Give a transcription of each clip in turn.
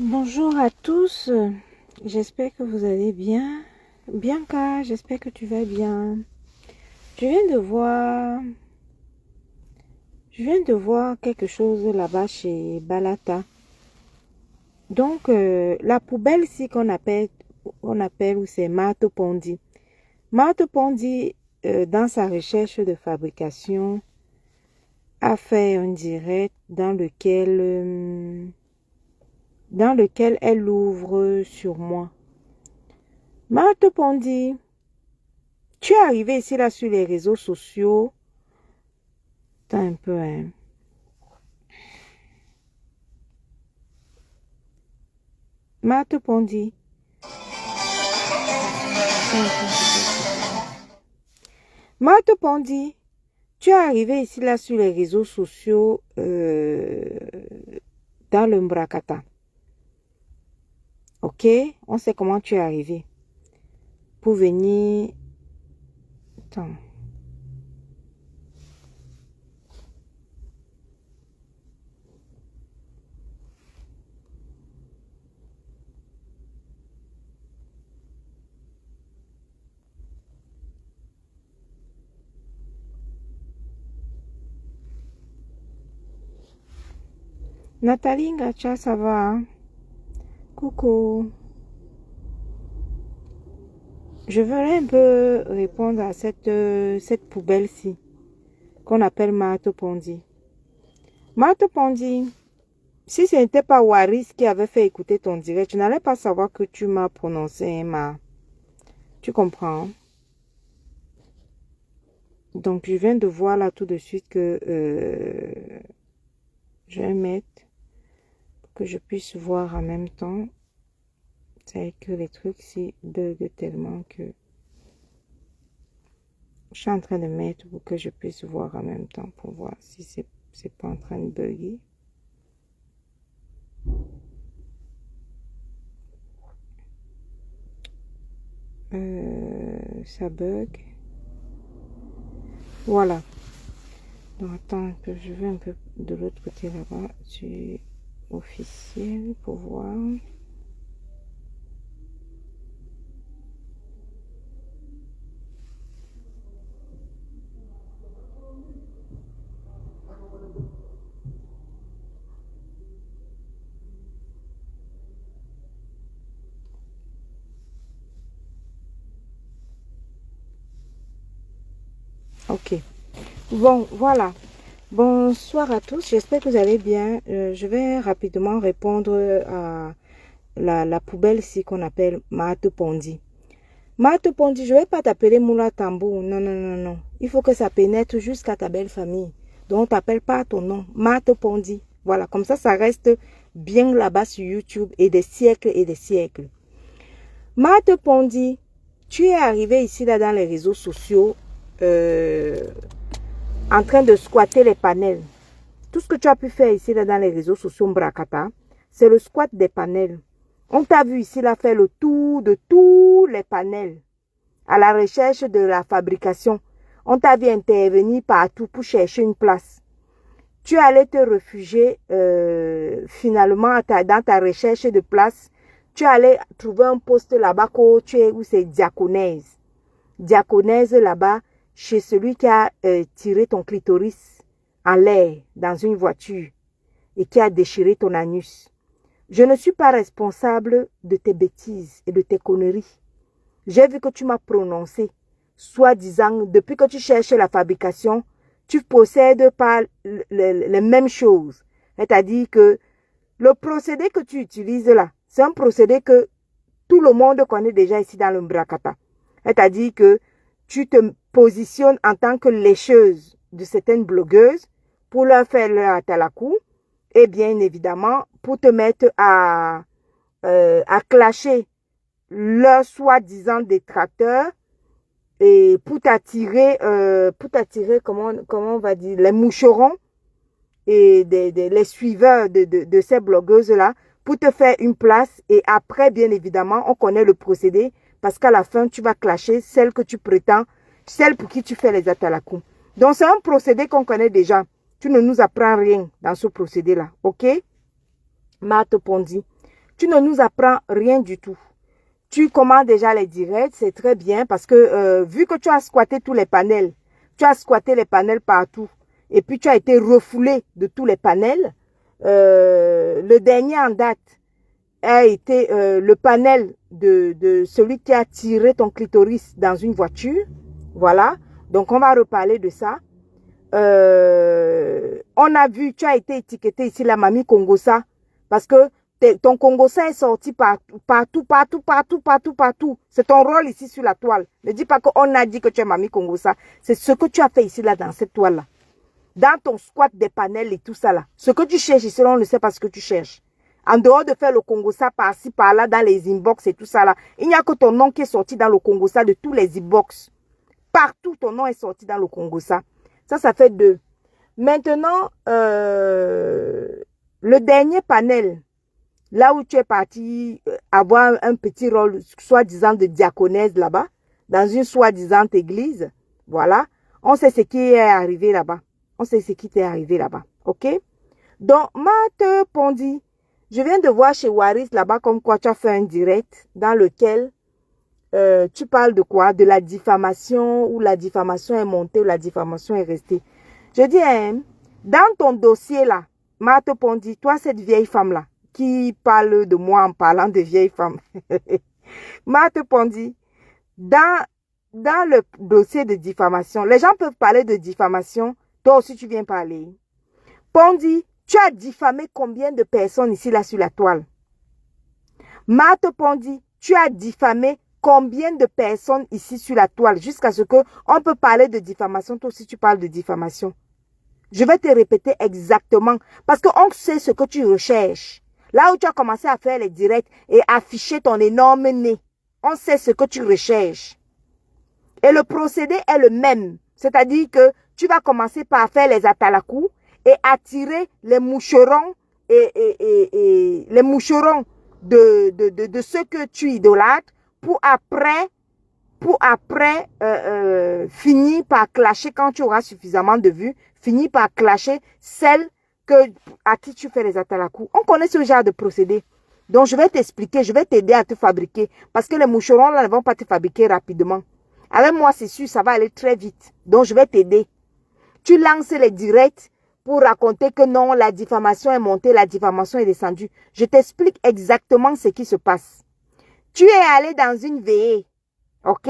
Bonjour à tous, j'espère que vous allez bien. Bianca, j'espère que tu vas bien. Je viens de voir, je viens de voir quelque chose là-bas chez Balata. Donc, la poubelle ici qu'on appelle ou c'est Marthe Pondi. Marthe Pondi, dans sa recherche de fabrication, a fait un direct dans lequel elle ouvre sur moi. Marthe Pondi, tu es arrivé ici là sur les réseaux sociaux. Attends un peu, hein. Marthe Pondi. Marthe Pondi, tu es arrivé ici là sur les réseaux sociaux dans le Mbrakata. Ok? On sait comment tu es arrivé. Pour venir. Attends. Nathalie Ngacha, ça va? Coucou. Je voulais un peu répondre à cette poubelle-ci qu'on appelle Marthe Pondi. Marthe Pondi, si ce n'était pas Waris qui avait fait écouter ton direct, je n'allais pas savoir que tu m'as prononcé Ma. Tu comprends? Donc, je viens de voir là tout de suite que je vais mettre pour que je puisse voir en même temps. C'est que les trucs ici bug tellement que je suis en train de mettre pour que je puisse voir en même temps pour voir si c'est pas en train de bugger. Ça bug. Voilà. Donc, attends que je vais un peu de l'autre côté là-bas. Tu officiel pour voir. Ok. Bon, voilà. Bonsoir à tous. J'espère que vous allez bien. Je vais rapidement répondre à la poubelle ici qu'on appelle Marthe Pondi. Marthe Pondi, je ne vais pas t'appeler Moula Tambour. Non, non, non, non. Il faut que ça pénètre jusqu'à ta belle famille. Donc, on ne t'appelle pas ton nom. Marthe Pondi. Voilà, comme ça reste bien là-bas sur YouTube et des siècles et des siècles. Marthe Pondi, tu es arrivé ici là dans les réseaux sociaux en train de squatter les panels. Tout ce que tu as pu faire ici là dans les réseaux sociaux Mbrakata, c'est le squat des panels. On t'a vu ici là faire le tour de tous les panels à la recherche de la fabrication. On t'a vu intervenir partout pour chercher une place. Tu allais te réfugier finalement dans ta recherche de place. Tu allais trouver un poste là-bas où c'est diaconaise. Diaconaise là-bas, chez celui qui a tiré ton clitoris en l'air dans une voiture et qui a déchiré ton anus. Je ne suis pas responsable de tes bêtises et de tes conneries. J'ai vu que tu m'as prononcé, soi-disant, depuis que tu cherches la fabrication, tu possèdes pas les mêmes choses. C'est-à-dire que le procédé que tu utilises là, c'est un procédé que tout le monde connaît déjà ici dans le Mbrakata. C'est-à-dire que tu te positionnes en tant que lécheuse de certaines blogueuses pour leur faire leur atalakou et bien évidemment pour te mettre à clasher leurs soi-disant détracteurs et pour t'attirer, comment on va dire, les moucherons et les suiveurs de ces blogueuses-là pour te faire une place. Et après, bien évidemment, on connaît le procédé parce qu'à la fin, tu vas clasher celle que tu prétends, celle pour qui tu fais les atalakou. Donc, c'est un procédé qu'on connaît déjà. Tu ne nous apprends rien dans ce procédé-là, ok? Marthe Pondi, Tu ne nous apprends rien du tout. Tu commandes déjà les directs, c'est très bien parce que vu que tu as squatté tous les panels, tu as squatté les panels partout et puis tu as été refoulé de tous les panels, le dernier en date a été le panel de celui qui a tiré ton clitoris dans une voiture. Voilà, donc on va reparler de ça. On a vu, tu as été étiqueté ici la mamie Congosa parce que ton Congosa est sorti partout. C'est ton rôle ici sur la toile. Ne dis pas qu'on a dit que tu es mamie Congosa. C'est ce que tu as fait ici là dans cette toile là. Dans ton squat des panels et tout ça là. Ce que tu cherches ici, on ne sait pas ce que tu cherches. En dehors de faire le Congosa par-ci, par-là, dans les inbox et tout ça là. Il n'y a que ton nom qui est sorti dans le Congosa de tous les inbox. Partout, ton nom est sorti dans le Congosa. Ça fait 2. Maintenant, le dernier panel, là où tu es parti avoir un petit rôle, soi-disant de diaconesse là-bas, dans une soi-disant église, voilà, on sait ce qui est arrivé là-bas. On sait ce qui t'est arrivé là-bas, ok? Donc, Mate Pondi, je viens de voir chez Waris là-bas comme quoi tu as fait un direct dans lequel tu parles de quoi? De la diffamation, ou la diffamation est montée, ou la diffamation est restée. Je dis, hein, dans ton dossier là, Mate Pondi, toi cette vieille femme là, qui parle de moi en parlant de vieille femme. Mate Pondi, dans le dossier de diffamation, les gens peuvent parler de diffamation, toi aussi tu viens parler. Pondi, tu as diffamé combien de personnes ici là sur la toile? Mate Pondi, tu as diffamé combien de personnes ici sur la toile jusqu'à ce qu'on peut parler de diffamation. Toi aussi, tu parles de diffamation. Je vais te répéter exactement parce qu'on sait ce que tu recherches. Là où tu as commencé à faire les directs et afficher ton énorme nez, on sait ce que tu recherches. Et le procédé est le même. C'est-à-dire que tu vas commencer par faire les atalakou et attirer les moucherons et les moucherons de ceux que tu idolâtres pour après finir par clasher quand tu auras suffisamment de vues, finir par clasher celles à qui tu fais les atalakou. On connaît ce genre de procédé. Donc, je vais t'expliquer, je vais t'aider à te fabriquer. Parce que les moucherons là ne vont pas te fabriquer rapidement. Avec moi, c'est sûr, ça va aller très vite. Donc, je vais t'aider. Tu lances les directs pour raconter que non, la diffamation est montée, la diffamation est descendue. Je t'explique exactement ce qui se passe. Tu es allé dans une veillée. Ok?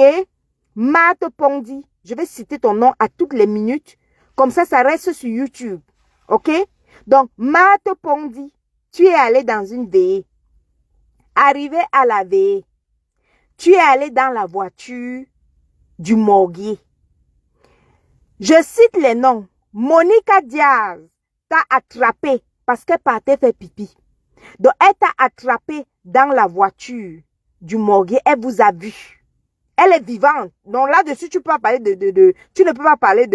Mate Pondi. Je vais citer ton nom à toutes les minutes. Comme ça reste sur YouTube. Ok? Donc, Mate Pondi. Tu es allé dans une veillée. Arrivé à la veillée. Tu es allé dans la voiture du morguier. Je cite les noms. Monica Diaz t'a attrapé parce qu'elle partait faire pipi. Donc, elle t'a attrapé dans la voiture du morguier. Elle vous a vu. Elle est vivante. Donc, là-dessus, tu peux pas parler tu ne peux pas parler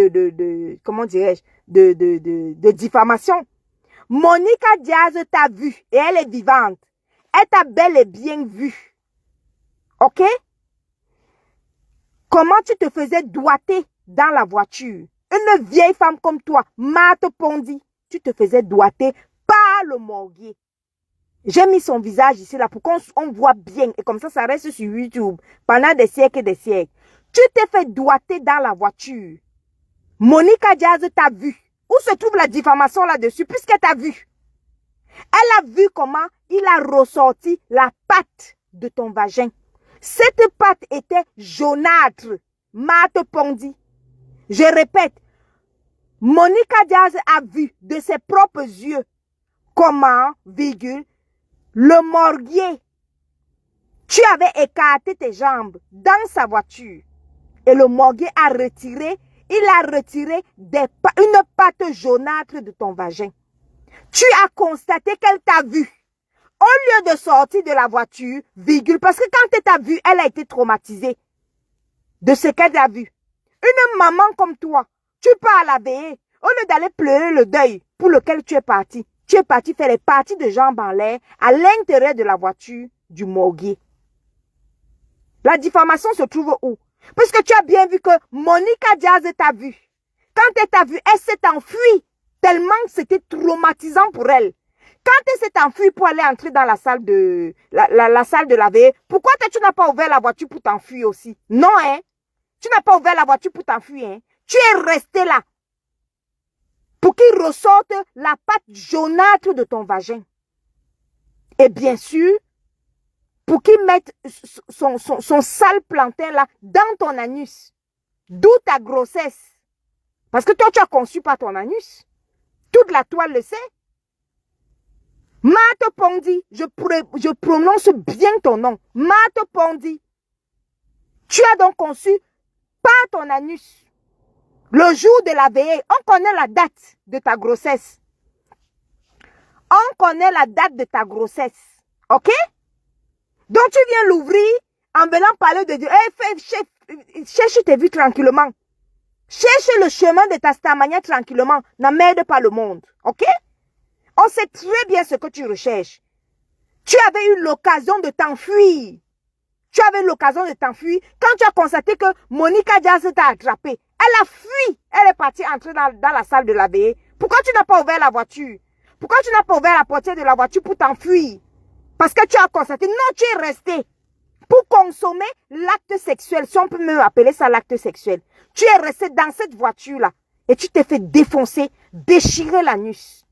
comment dirais-je, de diffamation. Monica Diaz t'a vu et elle est vivante. Elle t'a bel et bien vu. Ok? Comment tu te faisais doigter dans la voiture? Une vieille femme comme toi, Mate Pondi, tu te faisais doigter par le morguier. J'ai mis son visage ici là pour qu'on voit bien. Et comme ça reste sur YouTube pendant des siècles et des siècles. Tu t'es fait doigter dans la voiture. Monica Diaz t'a vu. Où se trouve la diffamation là-dessus puisqu'elle t'a vu? Elle a vu comment il a ressorti la patte de ton vagin. Cette patte était jaunâtre. Mate Pondi. Je répète, Monica Diaz a vu de ses propres yeux comment, le morguier, tu avais écarté tes jambes dans sa voiture et le morguier a retiré, une patte jaunâtre de ton vagin. Tu as constaté qu'elle t'a vu. Au lieu de sortir de la voiture, parce que quand elle t'a vu, elle a été traumatisée de ce qu'elle a vu. Une maman comme toi, tu pars à la veillée, au lieu d'aller pleurer le deuil pour lequel tu es parti faire les parties de jambes en l'air à l'intérieur de la voiture du morguier. La diffamation se trouve où? Parce que tu as bien vu que Monica Diaz t'a vu. Quand elle t'a vu, elle s'est enfuie tellement que c'était traumatisant pour elle. Quand elle s'est enfuie pour aller entrer dans la salle de la salle de la veille, pourquoi tu n'as pas ouvert la voiture pour t'enfuir aussi? Non, hein? Tu n'as pas ouvert la voiture pour t'enfuir, hein? Tu es resté là pour qu'il ressorte la pâte jaunâtre de ton vagin. Et bien sûr, pour qu'il mette son sale plantain là dans ton anus. D'où ta grossesse. Parce que toi, tu as conçu par ton anus. Toute la toile le sait. Mate Pondi, je prononce bien ton nom. Mate Pondi. Tu as donc conçu par ton anus. Le jour de la veillée, on connaît la date de ta grossesse. On connaît la date de ta grossesse. Ok? Donc tu viens l'ouvrir en venant parler de Dieu. Hey, cherche tes vies tranquillement. Cherche le chemin de ta stamania tranquillement. N'emmerde pas le monde. Ok? On sait très bien ce que tu recherches. Tu avais eu l'occasion de t'enfuir. Tu avais l'occasion de t'enfuir quand tu as constaté que Monica Diaz t'a attrapé. Elle a fui. Elle est partie entrer dans la salle de la veillée. Pourquoi tu n'as pas ouvert la voiture? Pourquoi tu n'as pas ouvert la portière de la voiture pour t'enfuir? Parce que tu as constaté. Non, tu es resté pour consommer l'acte sexuel. Si on peut même appeler ça l'acte sexuel. Tu es resté dans cette voiture-là. Et tu t'es fait défoncer, déchirer l'anus.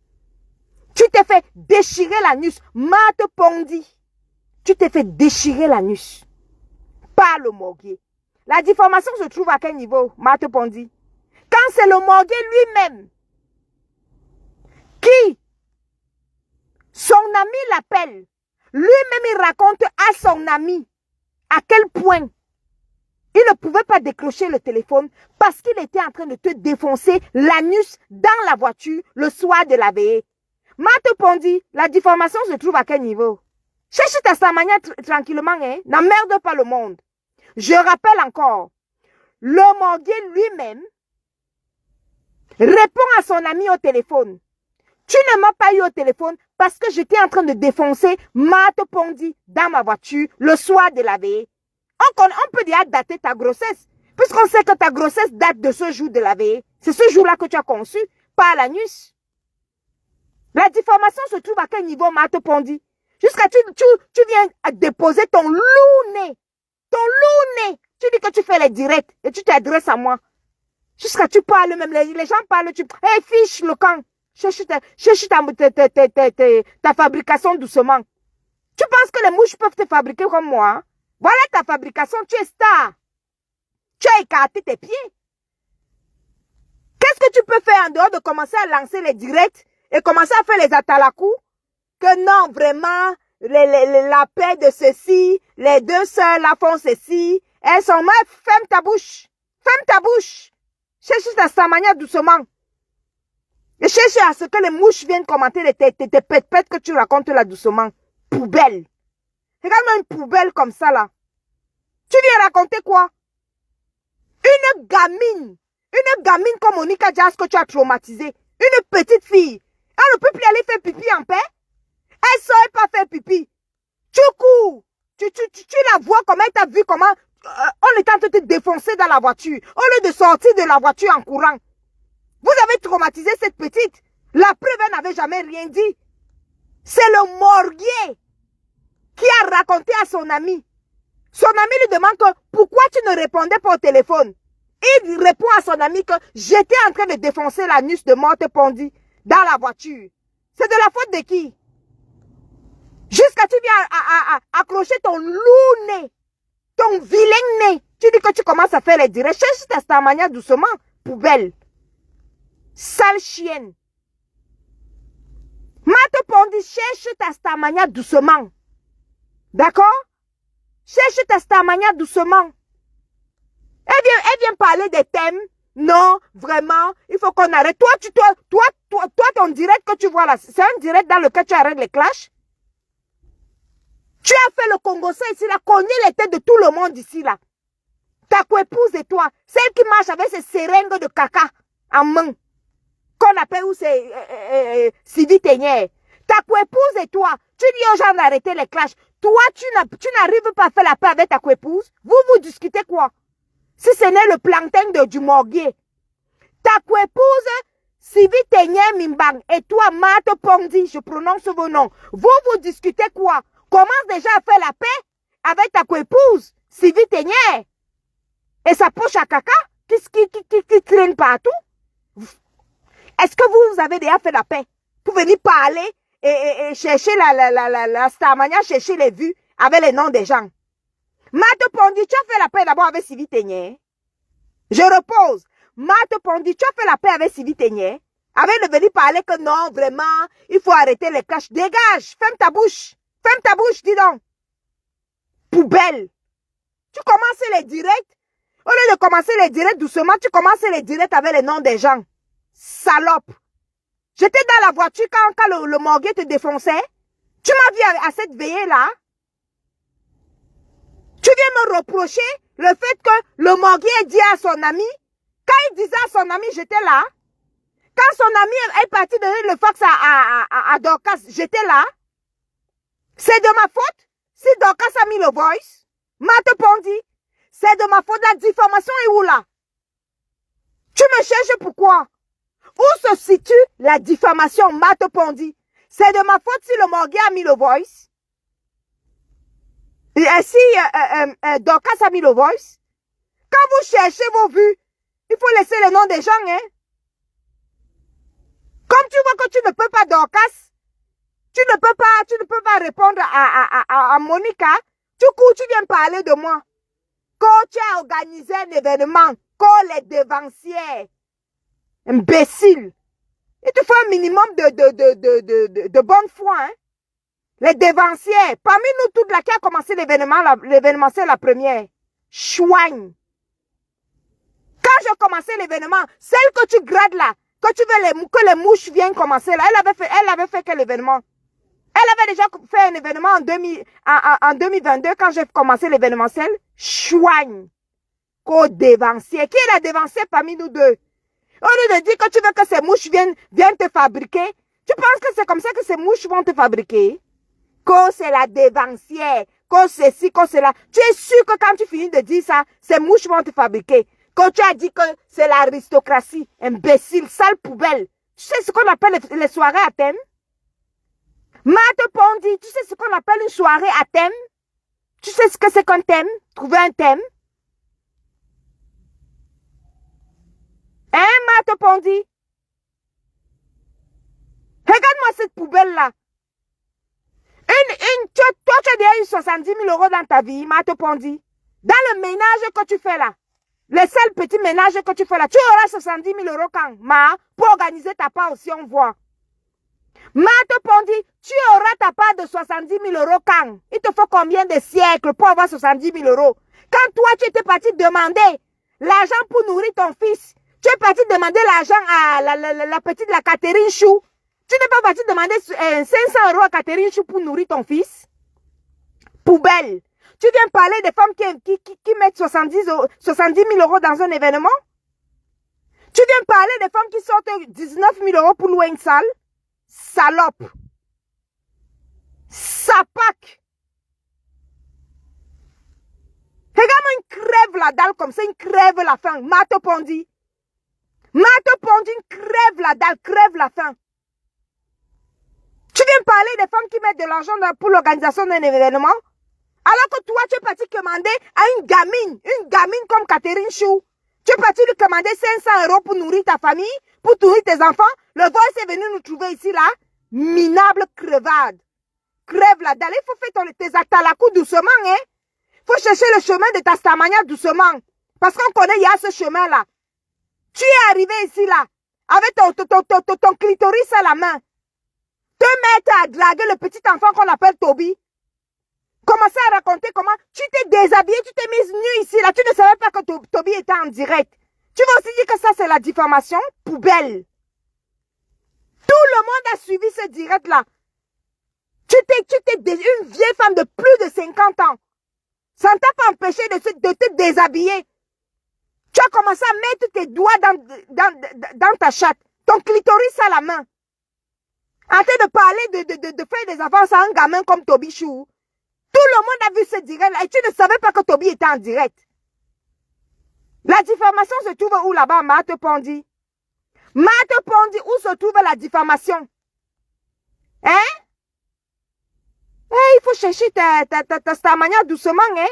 Tu t'es fait déchirer l'anus. Mate Pondi. Tu t'es fait déchirer l'anus. Pas le morguier. La diffamation se trouve à quel niveau, Mate Pondi? Quand c'est le morguier lui-même qui, son ami l'appelle, lui-même il raconte à son ami à quel point il ne pouvait pas décrocher le téléphone parce qu'il était en train de te défoncer l'anus dans la voiture le soir de la veillée. Mate Pondi, la diffamation se trouve à quel niveau? Cherche ta stamania tranquillement, hein? N'emmerde pas le monde. Je rappelle encore, le morguier lui-même répond à son ami au téléphone. Tu ne m'as pas eu au téléphone parce que j'étais en train de défoncer Mate Pondi dans ma voiture le soir de la veillée. On peut déjà dater ta grossesse, puisqu'on sait que ta grossesse date de ce jour de la veillée. C'est ce jour-là que tu as conçu, pas l'anus. La diffamation se trouve à quel niveau, Mate Pondi? Jusqu'à tu viens à déposer ton loup-nez. Ton loup-nez. Tu dis que tu fais les directs et tu t'adresses à moi. Jusqu'à tu parles même, les gens parlent, hey, fiche le camp. Cherche ta fabrication doucement. Tu penses que les mouches peuvent te fabriquer comme moi? Hein? Voilà ta fabrication, tu es star. Tu as écarté tes pieds. Qu'est-ce que tu peux faire en dehors de commencer à lancer les directs et commencer à faire les atalakou? Que non, vraiment, la paix de ceci, les deux sœurs la font ceci, elles sont mal. Ferme ta bouche. Ferme ta bouche. Cherche ta stamania doucement. Et cherche à ce que les mouches viennent commenter tes pètes que tu racontes là doucement. Poubelle. Regarde-moi une poubelle comme ça là. Tu viens raconter quoi? Une gamine comme Monica Diaz que tu as traumatisée. Une petite fille. Elle ne peut plus aller faire pipi en paix. Elle ne saurait pas faire pipi. Tu cours. Tu la vois comment elle t'a vu comment on est en train de te défoncer dans la voiture. Au lieu de sortir de la voiture en courant. Vous avez traumatisé cette petite. La preuve, elle n'avait jamais rien dit. C'est le morguier qui a raconté à son ami. Son ami lui demande que pourquoi tu ne répondais pas au téléphone. Il répond à son ami que j'étais en train de défoncer l'anus de Mate Pondi dans la voiture. C'est de la faute de qui? Jusqu'à tu viens à accrocher ton loup nez, ton vilain nez. Tu dis que tu commences à faire les directs. Cherche ta stamania doucement, poubelle. Sale chienne. Mate Pondi, cherche ta stamania doucement. D'accord? Cherche ta stamania doucement. Elle vient parler des thèmes. Non, vraiment, il faut qu'on arrête. Toi, ton direct que tu vois là, c'est un direct dans lequel tu arrêtes les clashs. Tu as fait le Congosais ici, là, cogné les têtes de tout le monde ici, là. Ta coépouse et toi, celle qui marche avec ses seringues de caca en main, qu'on appelle où c'est Sylvie Ténière. Ta coépouse et toi, tu dis aux gens d'arrêter les clashs. Toi, tu n'arrives pas à faire la paix avec ta coépouse. Vous discutez quoi? Si ce n'est le plancton du morguier. Ta coépouse, Sylvie Tenye Mimbang et toi, Mate Pondi, je prononce vos noms. Vous discutez quoi? Commence déjà à faire la paix avec ta coépouse, Sylvie Tenye. Et sa poche à caca qui traîne partout. Est-ce que vous avez déjà fait la paix pour venir parler et chercher la Starmania, chercher les vues avec les noms des gens? Mate Pondi, tu as fait la paix d'abord avec Sylvie Tenye. Je repose. Mate Pondi, tu as fait la paix avec Sylvie Tenye. Avec de venir parler que non, vraiment, il faut arrêter les clashs. Dégage, ferme ta bouche. Ferme ta bouche, dis donc. Poubelle. Tu commences les directs. Au lieu de commencer les directs doucement, tu commences les directs avec les noms des gens. Salope. J'étais dans la voiture quand le morguet te défonçait. Tu m'as vu à cette veillée-là. Tu viens me reprocher le fait que le morguet dit à son ami. Quand il disait à son ami, j'étais là. Quand son ami est parti donner le fax à Dorcas, j'étais là. C'est de ma faute si Dorcas a mis le voice. Mate Pondi. C'est de ma faute. La diffamation est où là? Tu me cherches pourquoi? Où se situe la diffamation, Mate Pondi? C'est de ma faute si le morguet a mis le voice. Et si Dorcas a mis le voice. Quand vous cherchez vos vues, il faut laisser le nom des gens, hein. Comme tu vois que tu ne peux pas Dorcas, tu ne peux pas répondre à Monica, tu cours, tu viens parler de moi. Quand tu as organisé un événement, quand les dévanciers, imbécile, il te faut un minimum de bonne foi, hein. Les dévanciers, parmi nous toutes là qui a commencé l'événement, c'est la première. Chouigne. Quand j'ai commencé l'événement, celle que tu grades là, que tu veux que les mouches viennent commencer là, elle avait fait quel événement? Elle avait déjà fait un événement en 2022 quand j'ai commencé l'événementiel. Chouigne. Qu'au dévancier. Qui est la dévancier parmi nous deux? Au lieu de dire que tu veux que ces mouches viennent te fabriquer, tu penses que c'est comme ça que ces mouches vont te fabriquer? Que c'est la dévancière, que ceci, que cela. Tu es sûr que quand tu finis de dire ça, ces mouches vont te fabriquer. Quand tu as dit que c'est l'aristocratie, imbécile, sale poubelle. Tu sais ce qu'on appelle les soirées à thème? Mate Pondi, tu sais ce qu'on appelle une soirée à thème? Tu sais ce que c'est qu'un thème? Trouver un thème? Hein, Mate Pondi? Regarde-moi cette poubelle-là. Toi, tu as déjà eu 70 000 € dans ta vie, Mate Pondi. Dans le ménage que tu fais là, le seul petit ménage que tu fais là, tu auras 70 000 € quand, pour organiser ta part aussi, on voit. Mate Pondi, tu auras ta part de 70 000 € quand? Il te faut combien de siècles pour avoir 70 000 €? Quand toi, tu étais parti demander l'argent pour nourrir ton fils, tu es parti demander l'argent à la petite, la Catherine Chou. Tu n'es pas parti demander 500 € à Catherine Chou pour nourrir ton fils? Poubelle. Tu viens parler des femmes qui mettent 70 000 € dans un événement? Tu viens parler des femmes qui sortent 19 000 € pour louer une salle? Salope. Sapac. Regarde-moi, une crève la dalle comme ça, une crève la faim. Mate Pondi. Mate Pondi, une crève la dalle, crève la faim. Tu viens parler des femmes qui mettent de l'argent pour l'organisation d'un événement? Alors que toi, tu es parti commander à une gamine comme Catherine Chou. Tu es parti lui commander 500 € pour nourrir ta famille, pour nourrir tes enfants. Le voice est venu nous trouver ici, là. Minable crevade. Crève la dalle. Il faut faire tes atalakou doucement, hein. Il faut chercher le chemin de ta Starmania doucement. Parce qu'on connaît, il y a ce chemin-là. Tu es arrivé ici, là, avec ton clitoris à la main. Te mettre à draguer le petit enfant qu'on appelle Toby. Commencer à raconter comment tu t'es déshabillé, tu t'es mise nue ici, là. Tu ne savais pas que Toby était en direct. Tu vas aussi dire que ça, c'est la diffamation? Poubelle. Tout le monde a suivi ce direct-là. Tu t'es une vieille femme de plus de 50 ans. Ça ne t'a pas empêché de te déshabiller. Tu as commencé à mettre tes doigts dans ta chatte. Ton clitoris à la main. En train de parler de faire des avances à un gamin comme Toby Chou. Tout le monde a vu ce direct-là et tu ne savais pas que Toby était en direct. La diffamation se trouve où là-bas, Mate Pondi? Mate Pondi, où se trouve la diffamation? Hein? Il faut chercher ta manière doucement, hein?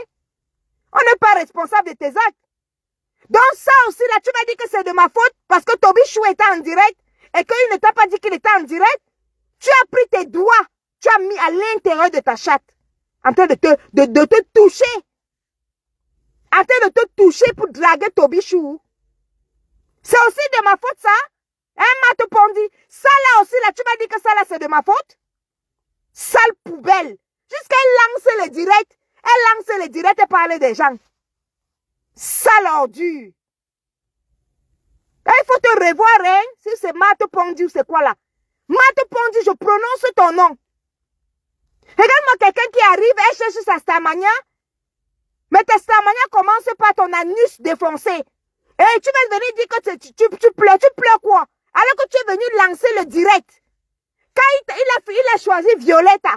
On n'est pas responsable de tes actes. Donc ça aussi, là, tu m'as dit que c'est de ma faute parce que Toby Chou était en direct et qu'il ne t'a pas dit qu'il était en direct. Tu as pris tes doigts, tu as mis à l'intérieur de ta chatte en train de te toucher. En train de te toucher pour draguer Toby Chou. C'est aussi de ma faute, ça? Hein, Matt Pondi? Ça, là aussi, là, tu m'as dit que ça, là, c'est de ma faute? Sale poubelle. Jusqu'à lancer le direct. Elle lance le direct et parler des gens. Sale ordure. Il faut te revoir, hein? Si c'est Matt Pondi ou c'est quoi là? Matt Pondi, je prononce ton nom. Regarde-moi quelqu'un qui arrive, elle cherche sa stamania. Mais ta stamania commence par ton anus défoncé. Et tu vas venir dire que tu pleures quoi? Alors que tu es venu lancer le direct. Quand il a choisi Violetta.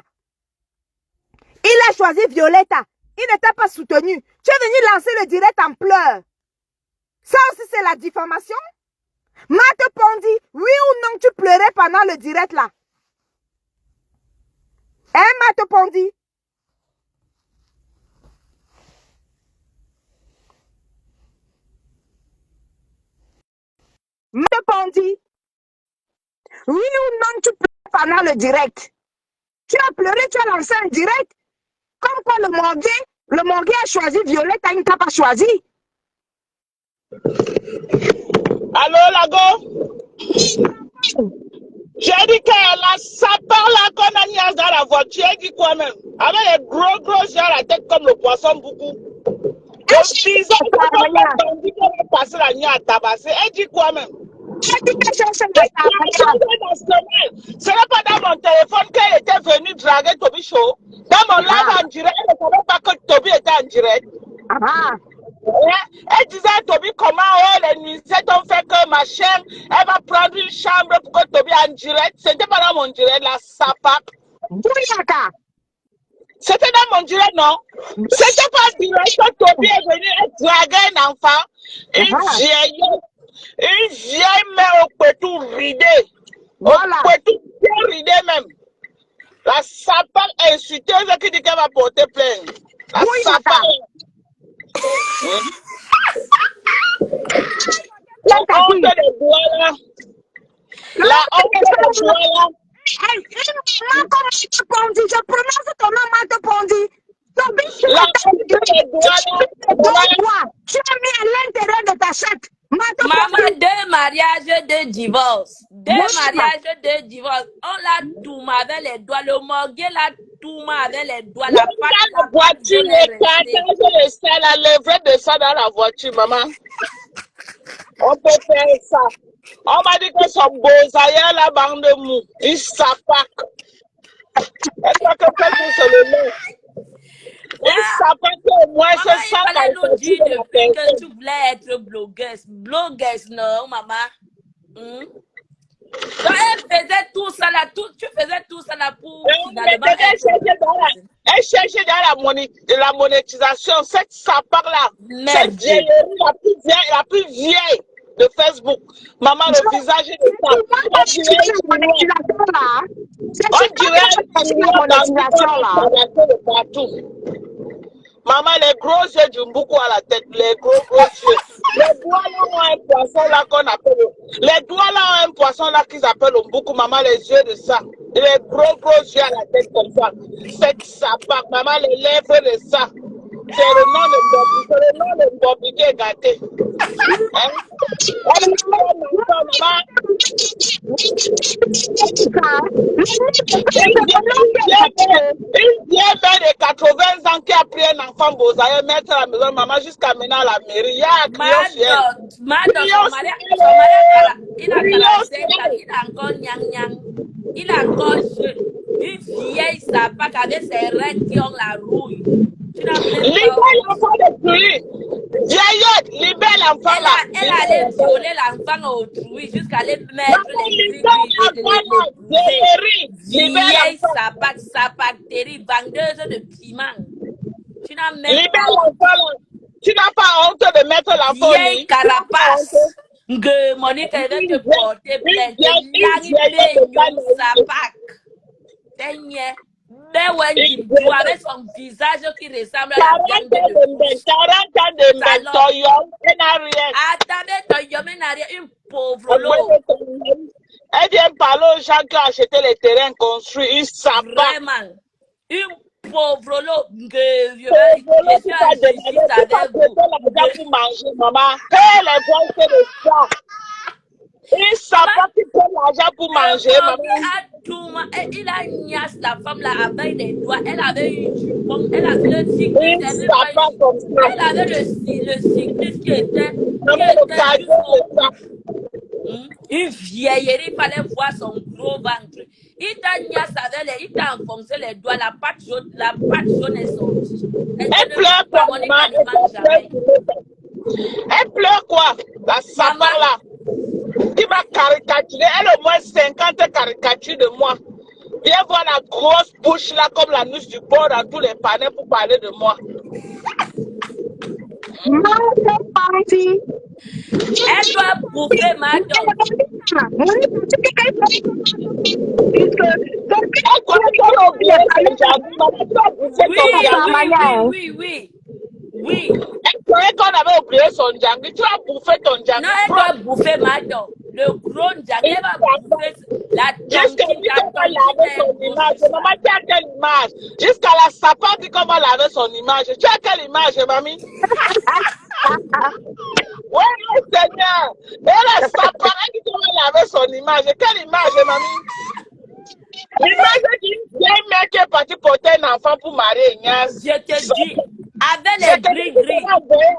Il a choisi Violetta. Il ne t'a pas soutenu. Tu es venu lancer le direct en pleurs. Ça aussi, c'est la diffamation. Matt Pondi, oui ou non, tu pleurais pendant le direct là? Hein, Matt Pondi? Matt Pondi, oui ou non, tu pleurais pendant le direct? Tu as pleuré, tu as lancé un direct. Comme quoi le Morguet a choisi Violette, il ne t'a pas choisi. Allô, Lago? J'ai dit qu'elle a sapin là qu'on a mis dans la voiture. Elle dit quoi même? Avec les gros yeux à la tête comme le poisson beaucoup. Donc, 6 ans, on dit qu'elle va passer la nuit à tabasser. Elle dit quoi même? Elle dit qu'elle cherche ce n'est pas dans mon téléphone qu'elle était venue draguer Toby Show. Dans mon live en direct, elle ne savait pas que Toby était en direct. Elle disait à Toby comment les nuisettes ont fait que ma chaîne, elle va prendre une chambre pour que Toby en direct. C'était pas dans mon direct, la sapac. C'était dans mon direct, non? C'était pas direct que Toby est venu draguer un enfant. Une vieille mère au pétou ridé. Voilà. Au pétou bien ridé même. La sapac insulteuse qui dit qu'elle va porter plainte. La sapac. La honte de Douala. La honte de Douala. Je prononce ton nom, Matt Pondi. La honte de Douala. Tu as mis à l'intérieur de ta chatte. Maman, 2 mariages, 2 divorces. 2 mariages, 2 divorces. On l'a tout avec les doigts. Le morguet l'a tout avec les doigts. La voiture, le cartage, le sel, la levée de ça dans la voiture, maman. On peut faire ça. On m'a dit que son beau ailleurs, la bande de mou. Il s'apac. Est-ce que Facebook, c'est le nom? Il s'apac au moins, c'est ça. Il fallait nous dire depuis que tu voulais être blogueuse. Blogueuse, non, maman. Donc, elle faisait tout ça là, tu faisais tout ça là pour finalement elle cherchait dans la monétisation, cette sapeur là, cette vieille, la plus vieille de Facebook. Maman, le visage est de ça. On dirait partout. Maman, les gros yeux du Mboukou à la tête, les gros yeux. Les doigts là ont un poisson là qu'on appelle. Les doigts là ont un poisson là qu'ils appellent le Mboukou, maman, les yeux de ça. Et les gros yeux à la tête comme ça. C'est ça, maman, les lèvres de ça. C'est le nom de Bobby qui est gâté. Hein? Une vieille mère de 80 ans qui a pris un enfant Bozaïe, mettre à la maison, maman, jusqu'à maintenant à la mairie. Il a 45 ans, il a encore nyang. Il a encore jeune. Une vieille sapac avec ses rênes qui ont la rouille. Libère l'enfant de pluie. Vieillotte, libère l'enfant là. Elle allait violer l'enfant autrui jusqu'à aller mettre les vieille sapactérie, vendeuse de piment. Tu n'as même libère l'enfant là. Tu n'as pas honte de mettre l'enfant. Vieille carapace. Que Monique, elle va te porter plainte. Une Larry vieille de Peignon, Sapak. Teigne. Benwendim, avec son visage qui ressemble à la 40 viande de ans de bouche. 40 ans de Salope. Toyom, elle n'a rien. Attendez, ton yomen n'a rien. Une pauvre lot. Elle vient parler aux gens qui ont acheté les terrains construits. Ils savent pas. Vraiment. Une pauvre lot. Je suis en justice avec vous. L'argent pour manger, maman. Hey, les voix, c'est le ça. Ils savent pas qu'ils prennent l'argent pour manger, maman. Il a niasse la femme là avec les doigts. Elle avait une jupon. Elle avait le cycliste. Ils savent pas comme ça. Elle avait le cycliste qui était Maman, une vieillerie. Il fallait voir son gros ventre. Il t'a niasse avec les. Il t'a enfoncé les doigts. La patte jaune est sortie. Elle pleure quoi, maman? Elle pleure quoi? La savane là. Qui m'a caricaturé. Elle a au moins 50 caricatures de moi. Viens voir la grosse bouche là, comme la nuit du bord dans tous les panneaux pour parler de moi. Elle doit bouffer ma Oui. Elle croyait qu'on avait oublié son djangui. Tu as bouffé ton djangui. Non, elle doit bouffer ma dent. Le gros djangui, elle va bouffer la tontine. Jusqu'à laver son image. Maman, tu as quelle image? Jusqu'à la sapin dit comment laver son image. Tu as quelle image, mamie? Oui, Seigneur. Et la sapin dit comment laver son image. Quelle image, mamie? L'image d'une vieille mère qui est partie porter un enfant pour marier Ignace. Je te dis, avec les gris-gris.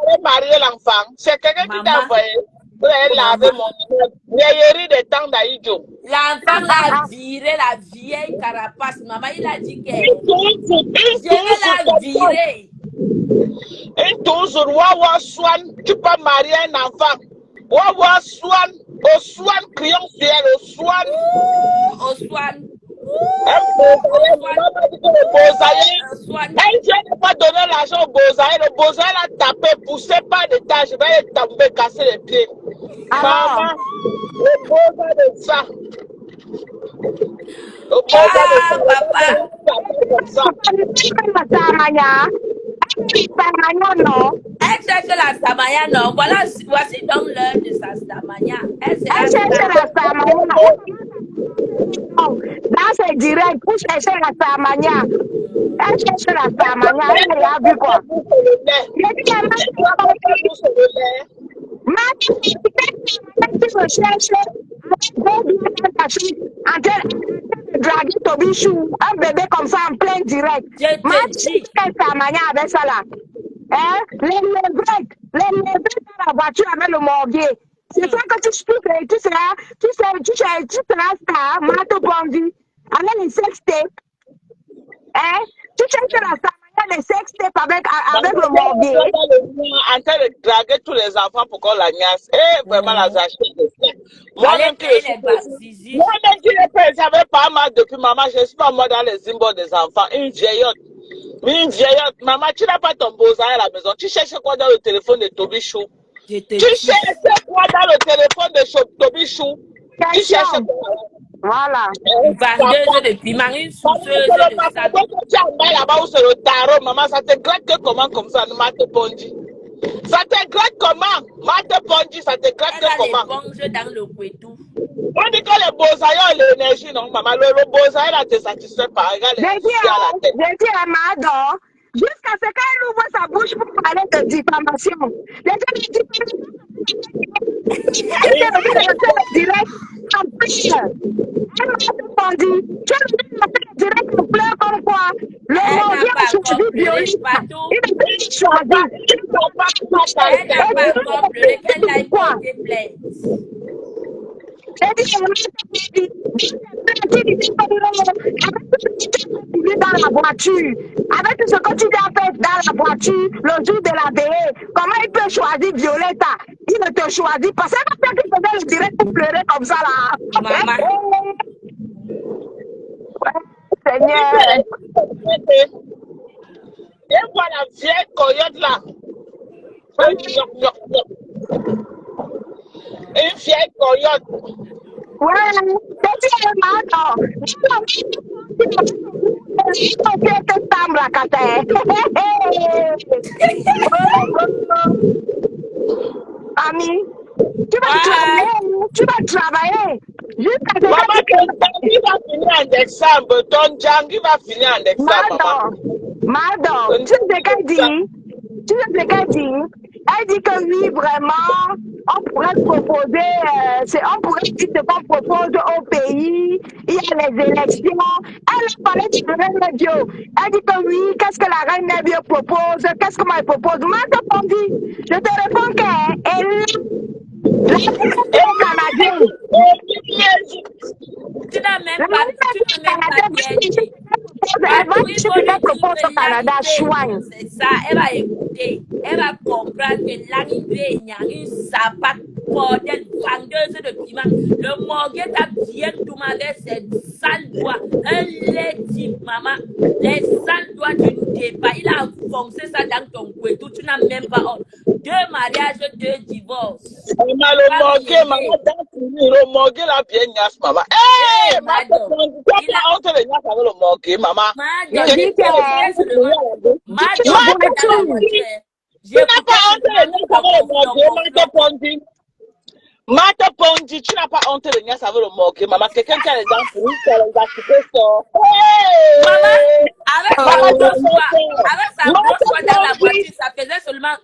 C'est marier l'enfant. C'est quelqu'un qui t'a envoyé. Pour aller laver mon image. Vieillerie des temps d'Aïdjo. L'enfant l'a viré, la vieille carapace. Maman, il a dit que je vais la virer. Une toujours, Wawa Swan, tu peux marier un enfant. Wawa Swan, au Swan, criant ciel, au Swan. Au Swan. Elle vient de pas donner l'argent au Bozaï. Le Bozaï l'a tapé, poussé par des tâches. Je vais tomber, casser les pieds. Maman, le Bozaï de ça. Le Bozaï de ça. Papa. Elle cherche la Samaya, non. Voilà, voici donc l'heure de sa Samaya. Elle cherche la Samaya. Là, c'est direct pour chercher la Samaya. Elle cherche la Samaya. Elle a vu quoi? Tu recherches en train de draguer Tobichou, un bébé comme ça en plein direct. Je te dis. Samaya avec ça là. Hein? Les dans la voiture avec le morbier. C'est ça que tu seras star, Mato Bondi, avec les sextapes. Hein? Tu cherches la Samaya, les sextapes avec le morbier. En train de draguer tous les enfants pour qu'on la niasse. Et vraiment, la acheter de ça. Moi-même, qui ne savais pas mal depuis maman, je ne suis pas moi dans les symboles des enfants. Une vieillotte. Maman, tu n'as pas ton beau-zai à la maison. Tu cherches quoi dans le téléphone de Tobichou? Tu cherches quoi dans le téléphone de Tobichou? Tu cherches quoi? Voilà. Vendeuse de piment, une souceuse de sac. Tu as mal là-bas où c'est le tarot, maman, ça te gratte comment comme ça, Mate Ponji? Ça te gratte comment? Mate Ponji, ça te gratte comment? Elle a dans le couetou. On dit que les beaux-aïeux ont l'énergie, non, maman? Le beaux-aïeux là te satisfait pas. Regarde les soucis à la tête. J'ai dit à Mado, jusqu'à ce qu'elle ouvre sa bouche pour parler de diffamation. Les gens disent direct en pire. Elle m'a répondu, tu as direct en pleurs comme quoi. Le mordier a choisi violiste. Il a choisi. Elle n'a pas compris qu'elle a porté plainte. J'ai dit, dans la voiture, avec tout ce que tu as fait dans la voiture le jour de la veillée, comment il peut choisir Violetta? Il ne te choisit pas. C'est pas ça qu'il faisait le direct pour pleurer comme ça là. Maman. Seigneur. Et voilà, vieille coyote là. Une vieille coyote. Ouais, c'est ça, maman. Septembre, Ami, tu vas Ouais. travailler, tu vas travailler. Jusqu'à ce Maman, que ton Djangi va finir en décembre. Ton Djangi va finir en décembre, maman. Madame, Ton tu sais ce Djangi qu'elle dit? Tu sais ce qu'elle dit? Elle dit que oui, vraiment, on pourrait proposer, on pourrait dire ce qu'on propose au pays, il y a les élections. Elle a parlé de la reine Nebio. Elle dit que oui, qu'est-ce que la reine Nebio propose? Qu'est-ce que moi je propose? Moi, je te dis, je te réponds qu'elle est la reine canadienne. Tu n'as même La pas, tu reine n'as même pas bien dit. elle va Partout, ils dire vont ce lui qu'elle dire propose au que Canada, l'arrivée, chouin. c'est ça. Elle va écouter. Elle va comprendre que l'arrivée, il y a une sapate bordel, vendeuse de piment. Le morguet t'a bien tout avec ses sales doigts. Un lait type, maman. Les sales doigts du départ. Il a foncé ça dans ton couetou. Tu n'as même pas honte. 2 mariages, 2 divorces. Maman, Tu le vas morguet, maman, rêver. le morguet là bien niasse, maman. Hé, Eh, ma madame. tu as Il a, pas honte de niasse avec le morguet, maman. Je madame, dis j'étais que seulement. dis Madame, la j'étais dans la voiture. voiture. Tu n'as pas J'écoutais honte de seulement niasse ton avec le conflon, morguet, Mate conflon. Pondi. Mate Pondi, tu n'as pas honte de niasse avec le morguet, maman. Quelqu'un qui a les dents pourries, qui a les astiqués sort. Maman, Hé! avec sa Maman, grosse voix, avec sa grosse Mate voix dans la Pondi. voiture, ça faisait seulement.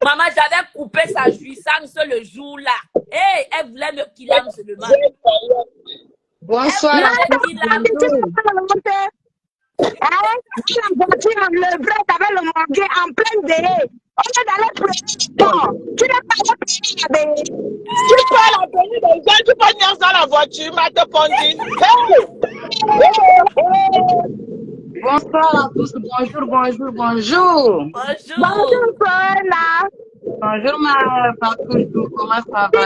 Maman, j'avais coupé sa jouissance le jour-là. Hey, elle voulait me killer seulement. Bonsoir Elle à voulait me tous, killer. bonjour. La voiture enlevée avec le morguet en pleine délai. On est dans les premiers temps. Tu n'as pas le pays. Tu parles à Béni des gens, tu peux niasse dans la voiture, Mate Pondi. Bonsoir à tous, bonjour, bonjour, bonjour. Bonjour. Bonjour, Soena. Bonjour ma Patouchou, comment ça va?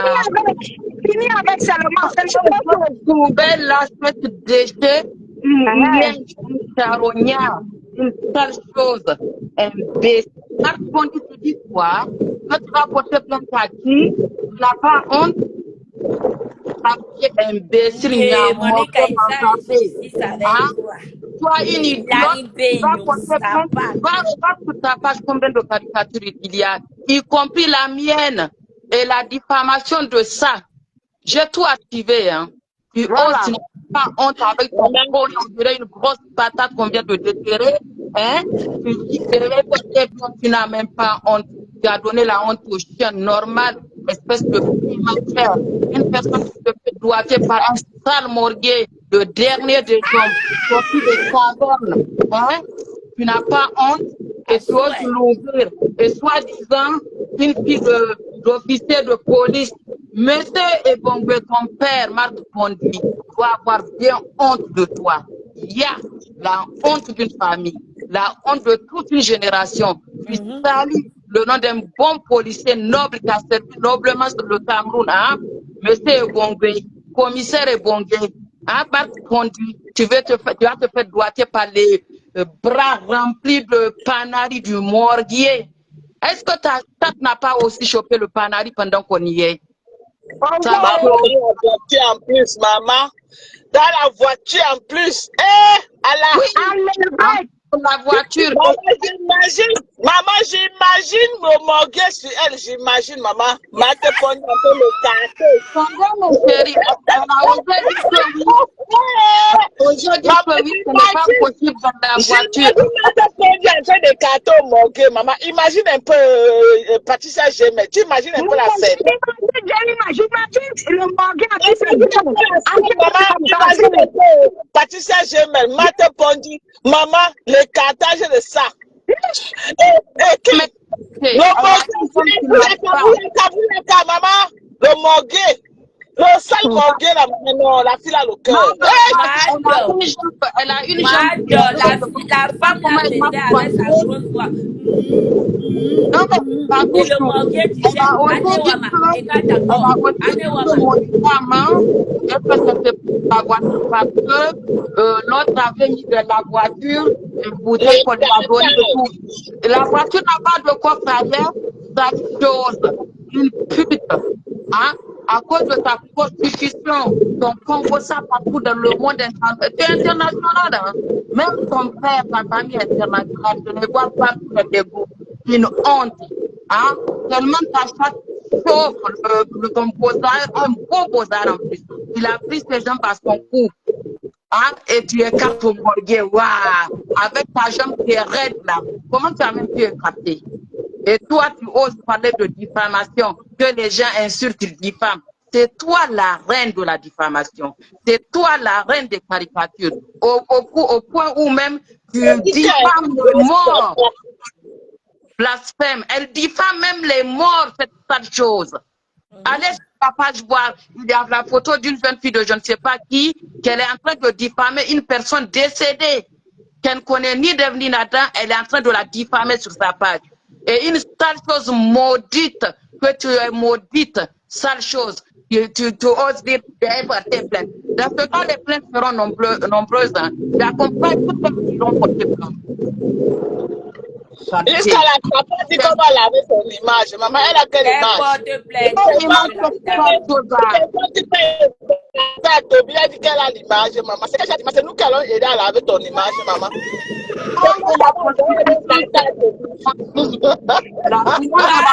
Fini avec seulement. Je trouvais là cette déchet, hier, une charognard, une sale chose, imbécile. Marc Ponty te dit quoi? Quand tu vas porter plainte à qui? Tu n'as pas honte? Papier imbécile, il y a Yeah, un morceau Monica dans Isa ta est tête. justice avec Hein? toi. Toi, une idiote, tu L'arrivée, vas nous porter plainte, sapate. va regarder sur ta page combien de caricatures il y a, y compris la mienne et la diffamation de ça. J'ai tout activé, hein. Tu oses, tu n'as pas honte avec ton corps, on dirait une grosse patate qu'on vient de déterrer, hein. Tu dis que tu n'as même pas honte. Tu as donné la honte au chien normal, espèce de primaire. Une personne qui se fait doigter par un sale morguet, le dernier des hommes, sorti des cavernes, hein. Tu n'as pas honte et tu oses l'ouvrir. Et soi-disant, une fille d'officier de police, Monsieur Ebongwe, ton père, Marc Pondy, doit avoir bien honte de toi. Il y a la honte d'une famille, la honte de toute une génération. Tu salis le nom d'un bon policier noble qui a servi noblement le Cameroun. Hein? Monsieur Ebongwe, commissaire Ebongwe, hein, Marc Pondy, tu vas te faire doigter par les bras remplis de panaris du morguier. Est-ce que ta tante n'a pas aussi chopé le panari pendant qu'on y est? Maman, dans la voiture en plus, maman. Dans la voiture en plus. Eh, Allah. Oui, dans la voiture. Maman, j'imagine le morguet sur elle, j'imagine, maman. Mate Pondi un peu le caractère. Pendant mon chéri, on a osé dire que oui. Aujourd'hui, que oui, ce n'est pas possible dans la voiture. Mate Pondi en train de carton au morguet, maman. Imagine un peu Patricia Gemmet. Tu imagines un peu la scène. J'imagine le morguet à qui c'est bien. Imagine un peu Patricia Gemmet, Mate Pondi. Maman, le cartage de ça. Le morguet, maman, le morguet. Le sale morgué, là, non, la fille a le cœur. Elle a une jambe qui est Madon, raide. la femme Comment là elle va faisait avec sa pointer? grosse voix. Non, mais pas Et touche le tout. morguet Elle disait, a osé Ane dire Wama, que, écarte elle a d'accord. osé Ane dire que Wama. mon maman, et que c'était pour la voiture parce que l'autre avait mis de la voiture, une bouteille qu'on lui a donnée et tout. Et la voiture n'a pas de coffre arrière, sale chose, une pute, hein, à cause de sa prostitution. Ton Congo, ça partout dans le monde c'est international, hein. Même ton père, ta famille est internationale, je ne vois pas tout le dégoût. Une honte, hein. Tellement ta chatte chauffe ton beau-zard, un beau beau-zard en plus. Il a pris ses jambes à son cou, hein, et tu écartes au morguet, waouh, avec ta jambe qui est raide là. Comment tu as même pu écarter? Et toi, tu oses parler de diffamation, que les gens insultent, ils diffament. C'est toi la reine de la diffamation. C'est toi la reine des caricatures. Au point où même tu diffames les morts. Blasphème. Elle diffame même les morts, cette sale chose. Allez sur la page voir, il y a la photo d'une jeune fille de je ne sais pas qui, qu'elle est en train de diffamer une personne décédée, qu'elle ne connaît ni d'Ève ni d'Adam, elle est en train de la diffamer sur sa page. Et une sale chose maudite, que tu es maudite, sale chose, tu oses dire que porter plainte. Dans ce cas, les plaintes seront nombreuses. Hein. J'accompagne toutes celles qui iront porter plainte. Jusqu'à la papa dit comment elle avait son image. Maman, elle a quelle Elle image? porte plainte. Elle dit qu'elle a l'image, maman. C'est qu'elle a dit, c'est nous qui allons aider à laver ton image, maman. La couronne de la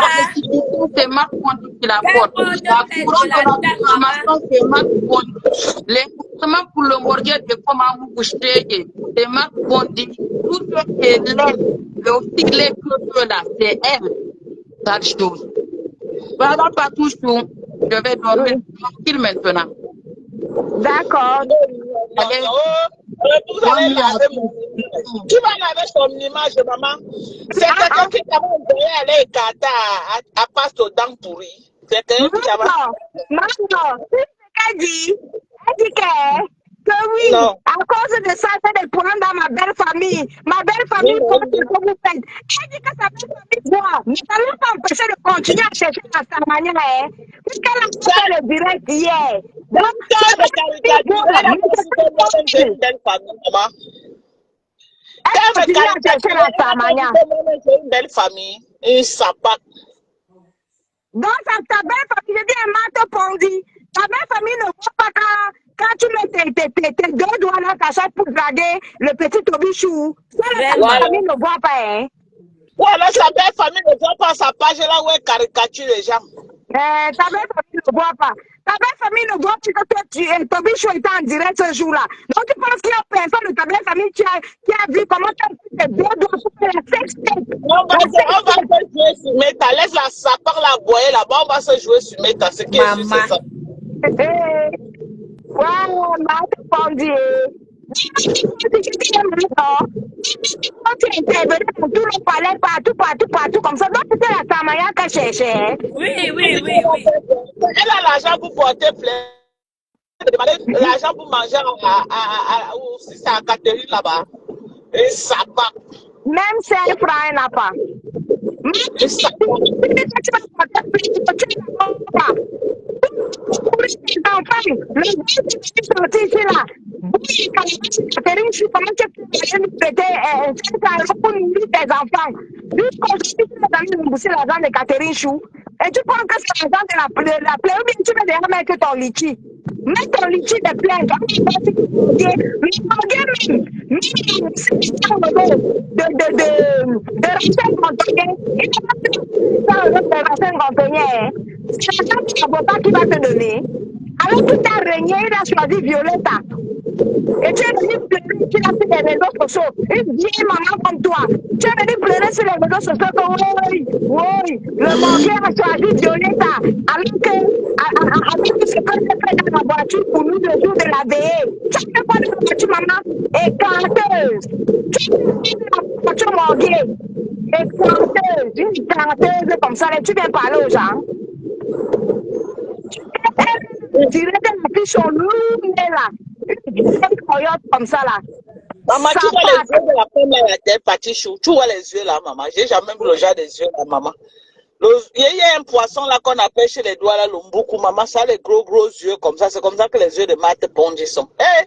prostitution, c'est Marc Pondy qui la porte. La couronne de la diffamation, c'est Marc Pondy. Les traitements pour le morguet de comment vous bouchez, c'est Marc Pondy. Tout ce qui est laid, aussi laid que là, c'est elle. Sale chose. Voilà, pas tout. Je vais dormir tranquille maintenant. D'accord. Allez. Vous allez laver mon image. Qui va laver son image, maman? C'est quelqu'un qui t'a envoyé aller écarter à passe aux dents pourries. C'est quelqu'un qui t'a Maman, c'est ce qu'elle dit. Elle dit que oui, non. à cause de ça, elle fait des problèmes dans ma belle famille. Ma belle famille, comment vous faites? Elle dit que sa belle famille voit. Mais ça ne l'a pas empêché de continuer à chercher à sa manière. Hein, puisqu'elle a fait le direct hier. Donc, Elle a décidé de une belle famille, maman. Elle continue à chercher à sa manière. Une belle famille, une sapate. Donc, ta belle famille, je dis un marteau pondi. Ta belle famille ne voit pas quand tu mets tes deux doigts dans ta chatte pour draguer le petit Tobichou. Ça, la belle famille ne voit pas, hein. Ouais, alors sa belle famille ne voit pas sa page là où elle caricature les gens. Ta belle famille ne voit pas. Ta belle famille ne voit pas que Tobichou était en direct ce jour-là. Donc, tu penses qu'il y a personne de ta belle famille qui a vu comment tu as pris tes deux doigts pour faire la sextape. On va se jouer sur Meta. Laisse la sapeur la boyer là-bas. On va se jouer sur Meta. Ce qui est juste, c'est ça. Ouais, m'a répondu. Quand tu intervenais dans tout le palais, partout, comme ça. Donc, c'était la Samaya qu'elle cherchait. Oui. Elle a l'argent pour porter plainte. Demander l'argent pour manger si c'est à Catherine là-bas. Et ça va. Même 5 francs, elle n'a pas. Et ça va. Les enfants, le gars qui est sorti ici là, Catherine, je suis comment tu peux aller nous prêter 5 € pour nourrir tes enfants. Jusqu'aujourd'hui, tu vas aller rembourser l'argent de Catherine Chou. Et tu penses que c'est l'argent de la plaie, ou bien tu vas déjà mettre ton litchi. Mets ton litchi de plaie, mais de racine contenue, il n'a pas de racine contenue. C'est l'argent de l'avocat qui va te donner. Alors tout a régné, il a choisi Violetta. Et tu es venu pleurer, tu as fait des réseaux sociaux. Une vieille maman comme toi. Tu es venu pleurer sur les réseaux sociaux que oui, le banquier a choisi Violetta. Alors que ce que j'ai fait dans la voiture pour nous le jour de la veille. Tu as fait quoi dans la voiture, maman? Écarteuse. Tu as fait dans la voiture banquier. Écarteuse. Une écarteuse comme ça. Et tu viens parler aux gens. Tirer la fiche au loup, là. Une coyote comme ça, là. Maman, Ça tu vois les passe. yeux de la femme là, la tête partie chou. Tu vois les yeux là, maman. J'ai jamais vu le genre des yeux là, maman. Il y a un poisson là qu'on appelle chez les doigts là, le mboukou, maman. Ça a les gros yeux comme ça. C'est comme ça que les yeux de Marthe Pondy sont. Hé,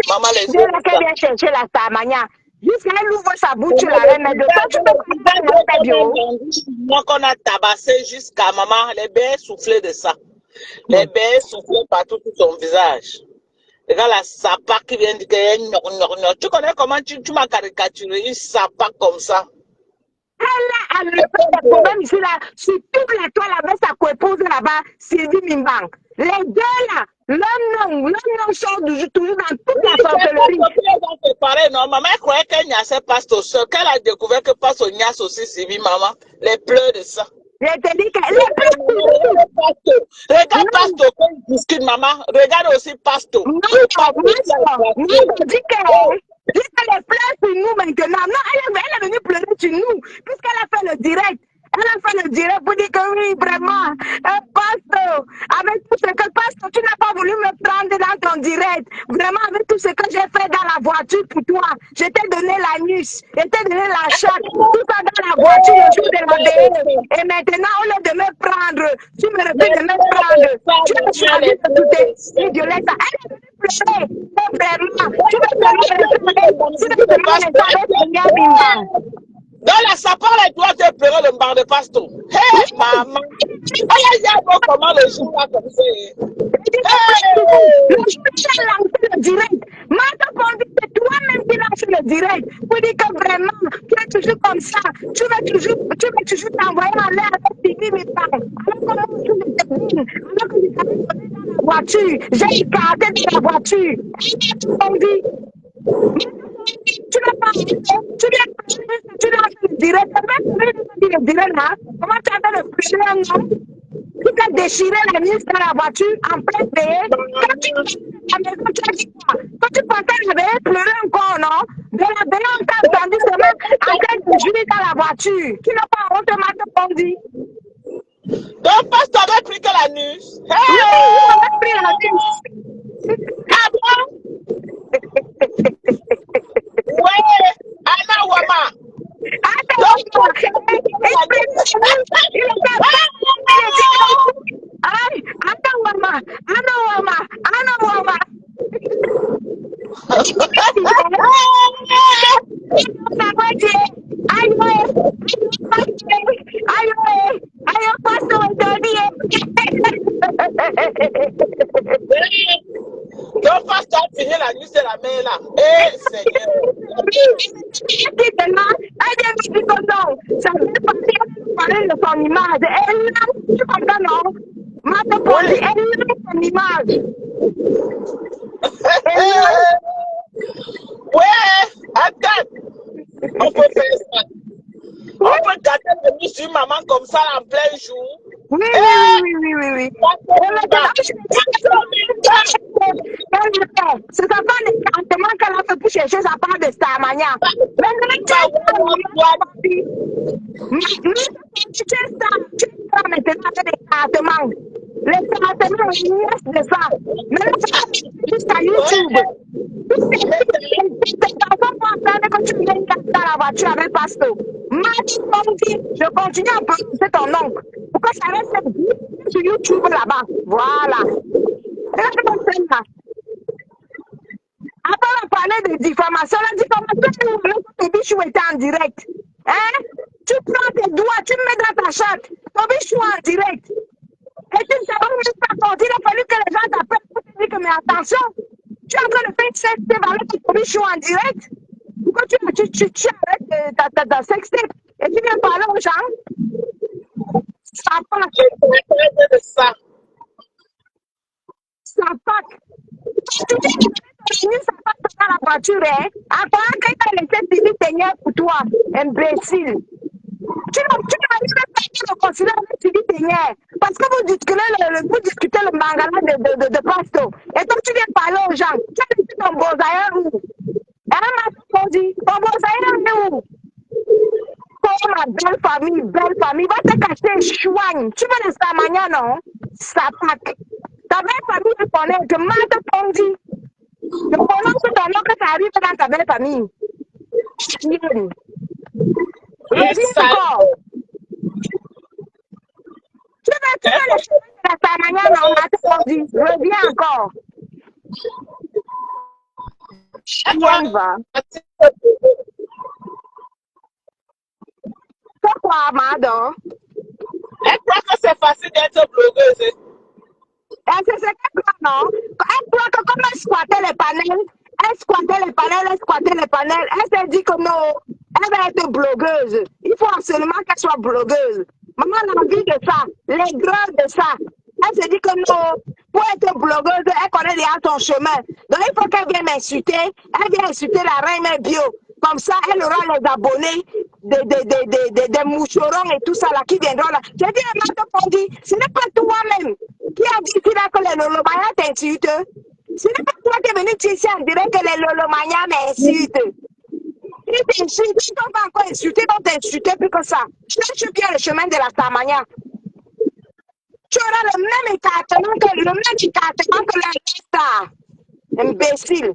maman, les Dieu yeux là de qu'elle ça. vient chercher la samania. Jusqu'à elle ouvre sa bouche, Maman, la reine, mais de toi, tu peux comprendre le respect, comme un bio. bandit chinois qu'on a tabassé jusqu'à maman. Les baies soufflées de ça. Les baies soufflées partout sur son visage. Regarde la sapa qui vient de dire tu connais comment tu m'as caricaturé une sapa comme ça. Elle a des problèmes ici, là. Sur toute la toile, avec sa co-épouse là-bas, Sylvie Mimbang. Les deux là, l'homme non sort toujours dans toute la sorcellerie. C'est pareil, non, maman, elle croyait qu'elle niassait Pasteur seul. Qu'elle a découvert que Pasteur niasse aussi Sylvie, maman. Les pleurs de ça. Je te dis qu'elle est plus. Regarde Pasteur, quand il discute, maman. Regarde aussi Pasteur. Non, je dis qu'elle pleure sur nous maintenant. Non, elle est venue pleurer sur nous, puisqu'elle a fait le direct. Elle a fait le direct pour dire que oui, vraiment, Pasteur, avec tout ce que, Pasteur, tu n'as pas voulu me prendre dans ton direct. Vraiment, avec tout ce que j'ai fait dans la voiture pour toi, je t'ai donné la nuit, je t'ai donné la chatte, tout ça dans la voiture le jour de la DE. Et maintenant, au lieu de me prendre, tu me refuses de me prendre. Tu as choisi de soutenir Violetta. Elle est venue pleurer. Vraiment, tu veux pleurer avec Seigneur Bimbang. Dans la sapin, elle doit te pleurer le bar de Pasteur. Hé, maman. Elle a dit comment le jour là comme ça. Le jour où tu as lancé le direct, Marthe Pondy, c'est toi-même qui lance le direct. Pour dire que vraiment, tu es toujours comme ça. Tu vas toujours t'envoyer en l'air avec Sylvie Mimbang. Alors que moi, je te dis, alors que je t'avais donné dans la voiture, j'ai écarté dans la voiture. Et Marthe Pondy, tu n'as pas tu l'as fait le direct. Le direct là. Comment tu as fait le pleurer, non? Tu t'as déchiré la mise dans la voiture en plein veillée. Quand tu à la maison, tu as dit quoi? Quand tu pensais la veillée, pleurer encore, non? De la veillée, on t'a entendu seulement en train de jouer dans la voiture. Tu n'as pas honte, Marthe Pondy. Donc, Pasteur avait pris que la nuit. Oui, il avait pris la nuit. Ah bon? Ouais, Anna Wama. Donc, Pasteur a fini la nuit, c'est la main là. Eh, Seigneur. Ça fait parler de son image. Elle tu comprends, non? Marthe Pondy, elle aime son image. Ouais, attends. On peut faire ça. On peut gâter la nuit sur maman comme ça en plein jour. Oui. C'est sa femme d'écartement qu'elle a fait pour chercher sa part de Starmania. Maintenant, tu es ça maintenant avec l'écartement. L'écartement, il reste de ça. Maintenant, tu vas jusqu'à YouTube. C'est ta femme pour entendre que tu viens dans la voiture avec Pasteur. Je continue à prononcer ton nom. Pourquoi ça reste sur YouTube là-bas? Voilà. Après, on parlait de diffamation. La diffamation, ton bichou était en direct. Hein? Tu prends tes doigts, tu mets dans ta chatte. Ton bichou en direct. Et tu ne sais pas même pas sortir. Il a fallu que les gens t'appellent pour te dire que, mais attention, tu es en train de faire sextape avec ton bichou en direct. Pourquoi tu avec ta sextape et tu viens parler aux gens? Ça passe. Ça passe. Tu dis ça passe dans la voiture, hein? Après, quand tu as laissé Sylvie Seigneur pour toi, imbécile. Tu n'as même pas le considérer avec Sylvie Seigneur. Parce que vous discutez le mangala de Pasto. Et toi, tu viens parler aux gens. Tu as laissé ton bosaïen où? Hein, ma dit, ton bosaïen est où? Oh, ma belle famille, va te cacher chouigne. Tu veux le Samania, non? Ça pack. Ta belle famille te connaît. Je mate ton dit. Je prononce ton nom que ça arrive dans ta belle famille. Chienne. Reviens encore. Tu veux le chemin de la Tamania, non, mate ton dit. Reviens encore. Chienne va. Pourquoi, madame? Elle croit que c'est facile d'être blogueuse. C'est ce qu'elle croit, non? Elle croit que comme elle squattait les panels, elle s'est dit que non, elle va être blogueuse. Il faut absolument qu'elle soit blogueuse. Maman a envie de ça, les grades de ça. Elle s'est dit que non, pour être blogueuse, elle connaît déjà son chemin. Donc il faut qu'elle vienne m'insulter. Elle vient insulter la reine bio. Comme ça, elle aura les abonnés des moucherons et tout ça là qui viendront là. J'ai dit à Mato Pondi, ce n'est pas toi-même qui a dit là que les Lolomania t'insultent. Ce n'est pas toi qui es venu ici en direct que les Lolomania m'insultent. Ils t'insultent, ils t'ont pas encore insulté, ils t'ont insulté plus que ça. Cherche bien le chemin de la Tamania. Tu auras le même écartement que la star. Imbécile.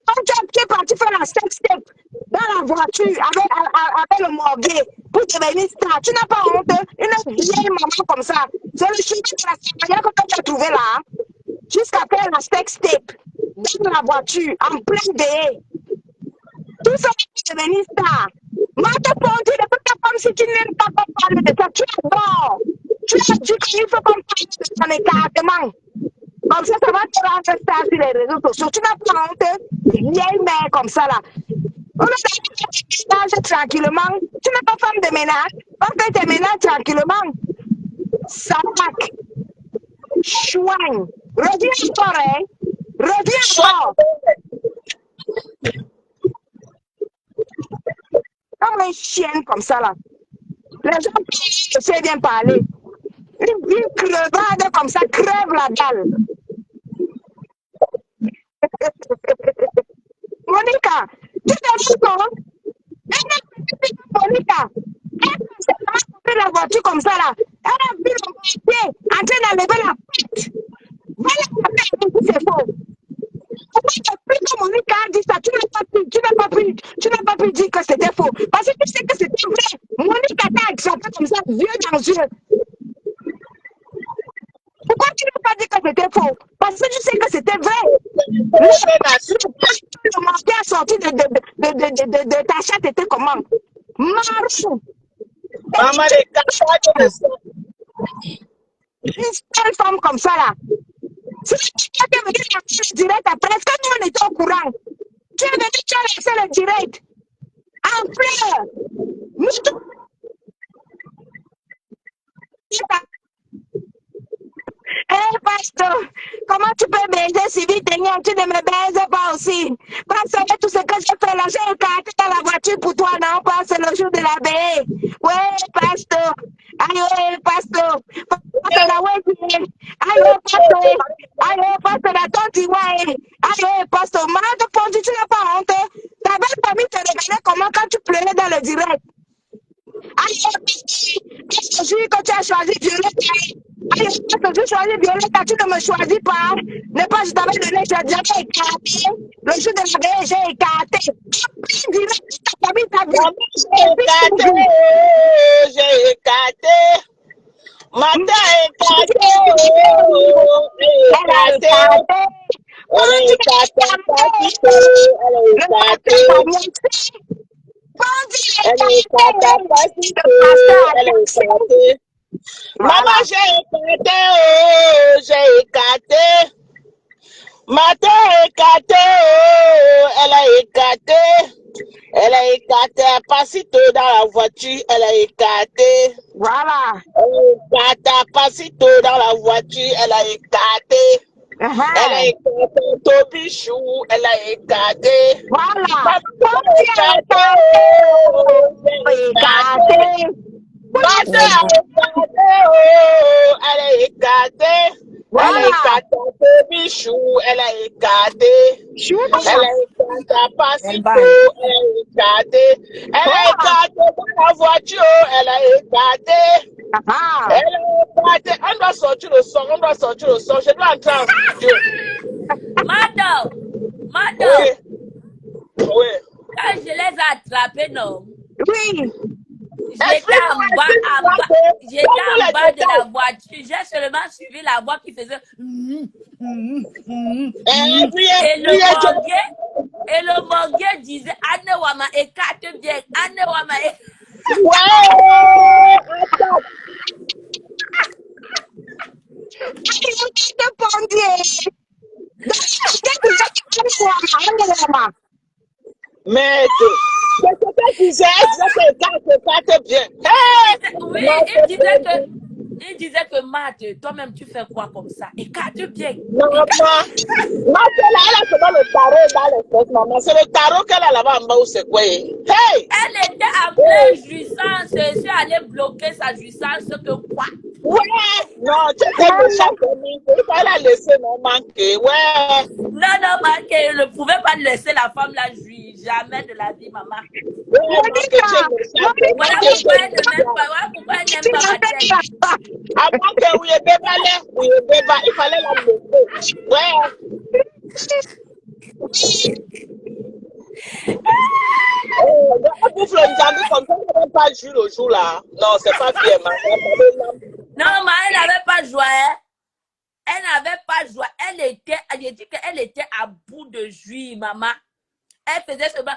Quand tu es parti faire la sextape dans la voiture avec le morguet pour devenir star, tu n'as pas honte. Une vieille maman comme ça. C'est le chemin de la Tamania que tu as trouvé là. Jusqu'à faire la sextape dans la voiture, en plein dehors. Tout ça pour devenir star. Mate Ponti ne peut pas comme si tu n'aimes pas parler de ça. Tu es bon. Tu as dit qu'il faut qu'on parle de ton écartement. Comme ça va te rendre star sur les réseaux sociaux. Tu n'as pas honte. Vieille mère comme ça là. On a fait tes ménages tranquillement. Tu n'es pas femme de ménage. On fait tes ménages tranquillement. Sac. Chouin. Reviens encore, hein. Reviens encore. Comme une chienne comme ça là. Les gens je sais bien parler. Une crevade comme ça crève la dalle. Monica, tu te rends compte? Monica, elle s'est fait la voiture comme ça là. Elle a vu le pied en train d'enlever la patte. Voilà la patte, c'est faux. Pourquoi tu as pris que Monica a dit ça? Tu n'as pas pu dire que c'était faux. Parce que tu sais que c'était vrai. Monica t'a attrapé comme ça, yeux dans yeux. Pourquoi tu n'as pas dit que c'était faux? Parce que tu sais que c'était vrai. Le morguet a sorti de ta chatte était comment? Marou. Maman, les capables de ça. Une seule femme comme ça là. Si tu as venu lancer le direct après, est-ce que nous on était au courant? Tu es venu, tu as laissé le direct. En fleur. Hé, pasteur, comment tu peux baiser si vite et tu ne me baises pas aussi? Parce que tout ce que j'ai fait là, j'ai écarté dans la voiture pour toi, non? Parce que le jour de la baie. Ouais, pasteur. Aïe, pasteur. Pasteur, la ouais, aïe, pasteur. Aïe, pasteur, la tante, ouais. Aïe, pasteur, malade de Ponti, tu n'as pas honte. Ta belle famille te regardait comment quand tu pleurais dans le direct. Aïe, pasteur, je que tu as choisi Violette. Aïe, pasteur, j'ai choisi Violette, tu ne me choisis pas. Ne pas, je t'avais donné, tu as déjà écarté. Le jour de la baie, j'ai écarté. Direct, ta famille t'a vu. J'ai écarté. Matin écarté. Elle a écarté. Elle a écarté. Elle a écarté. Elle a écarté. Maman, j'ai écarté. J'ai écarté. Matin écarté. Elle a écarté. Elle a écarté un passito dans la voiture. Elle a écarté. Voilà. Elle a écarté un passito dans la voiture. Elle a écarté. Elle a écarté ton bichou. Elle a écarté. Voilà. Écarté. Elle a écarté. Elle a écarté ton bichou. Elle a écarté. Elle a écarté un passito. Elle a écarté. Elle a écarté dans la voiture. Elle a écarté. Ah, Elle est battue. On doit sortir le son, on doit sortir le son. Je dois entrer en studio. Madame, Oui, madame, oui. quand je les ai attrapés, non, oui. Explique-moi, explique-moi j'étais donne-nous en les bas de la détails. voiture. J'ai seulement suivi la voix qui faisait. Priez, priez, Et le morguet disait, Anne Wama, écarte bien, Anne Wama, ouais, attends. Je te pendais. Maître, c'est ce que elle disait que écarte bien. Hey! oui, Non, c'est perdu. il disait que Matt, toi-même, tu fais quoi comme ça? Écarte bien. Maman, ma soeur là, elle a seulement le tarot dans les fesses, maman. C'est le tarot qu'elle a là-bas en bas où c'est quoi? Hey! Elle était en Hey! pleine jouissance. Je suis allée bloquer sa jouissance que quoi? Ouais! Non, tu étais méchante, il fallait la laisser non manquer. Ouais! Non, non, Marc, je ne pouvais pas laisser la femme la jouir. Jamais de la vie, maman. Ouais, non, que tu es Monica, méchante, non, Voilà que tu pourquoi es elle ne m'aime pas. méchante. Voilà pourquoi elle n'aime tu pas ma tête. l'as Avant que oui, il fallait la laisser. Ouais! On bouffe le njambi comme ça, on n'a pas joué le jour là. Non, c'est pas bien, maman. Non, mais elle n'avait pas joué. Hein. Elle n'avait pas joué. J'ai dit qu'elle était à bout de jouir, maman. Elle faisait seulement.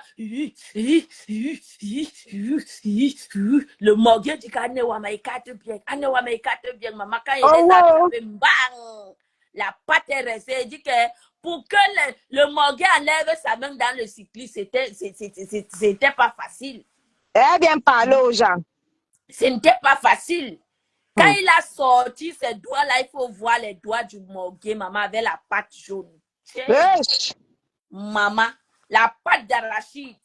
Le morgue dit qu'Anne Wama écarte bien. Anne Wama écarte bien, maman. Quand il les a attrapés, bang! La patte est restée. Elle dit que pour que le morgue enlève sa main dans le cycliste, c'était pas facile. Elle vient parler aux gens. Ce n'était pas facile. Quand il a sorti ses doigts-là, il faut voir les doigts du morgue, maman, avec la patte jaune. Maman, la pâte d'arachide.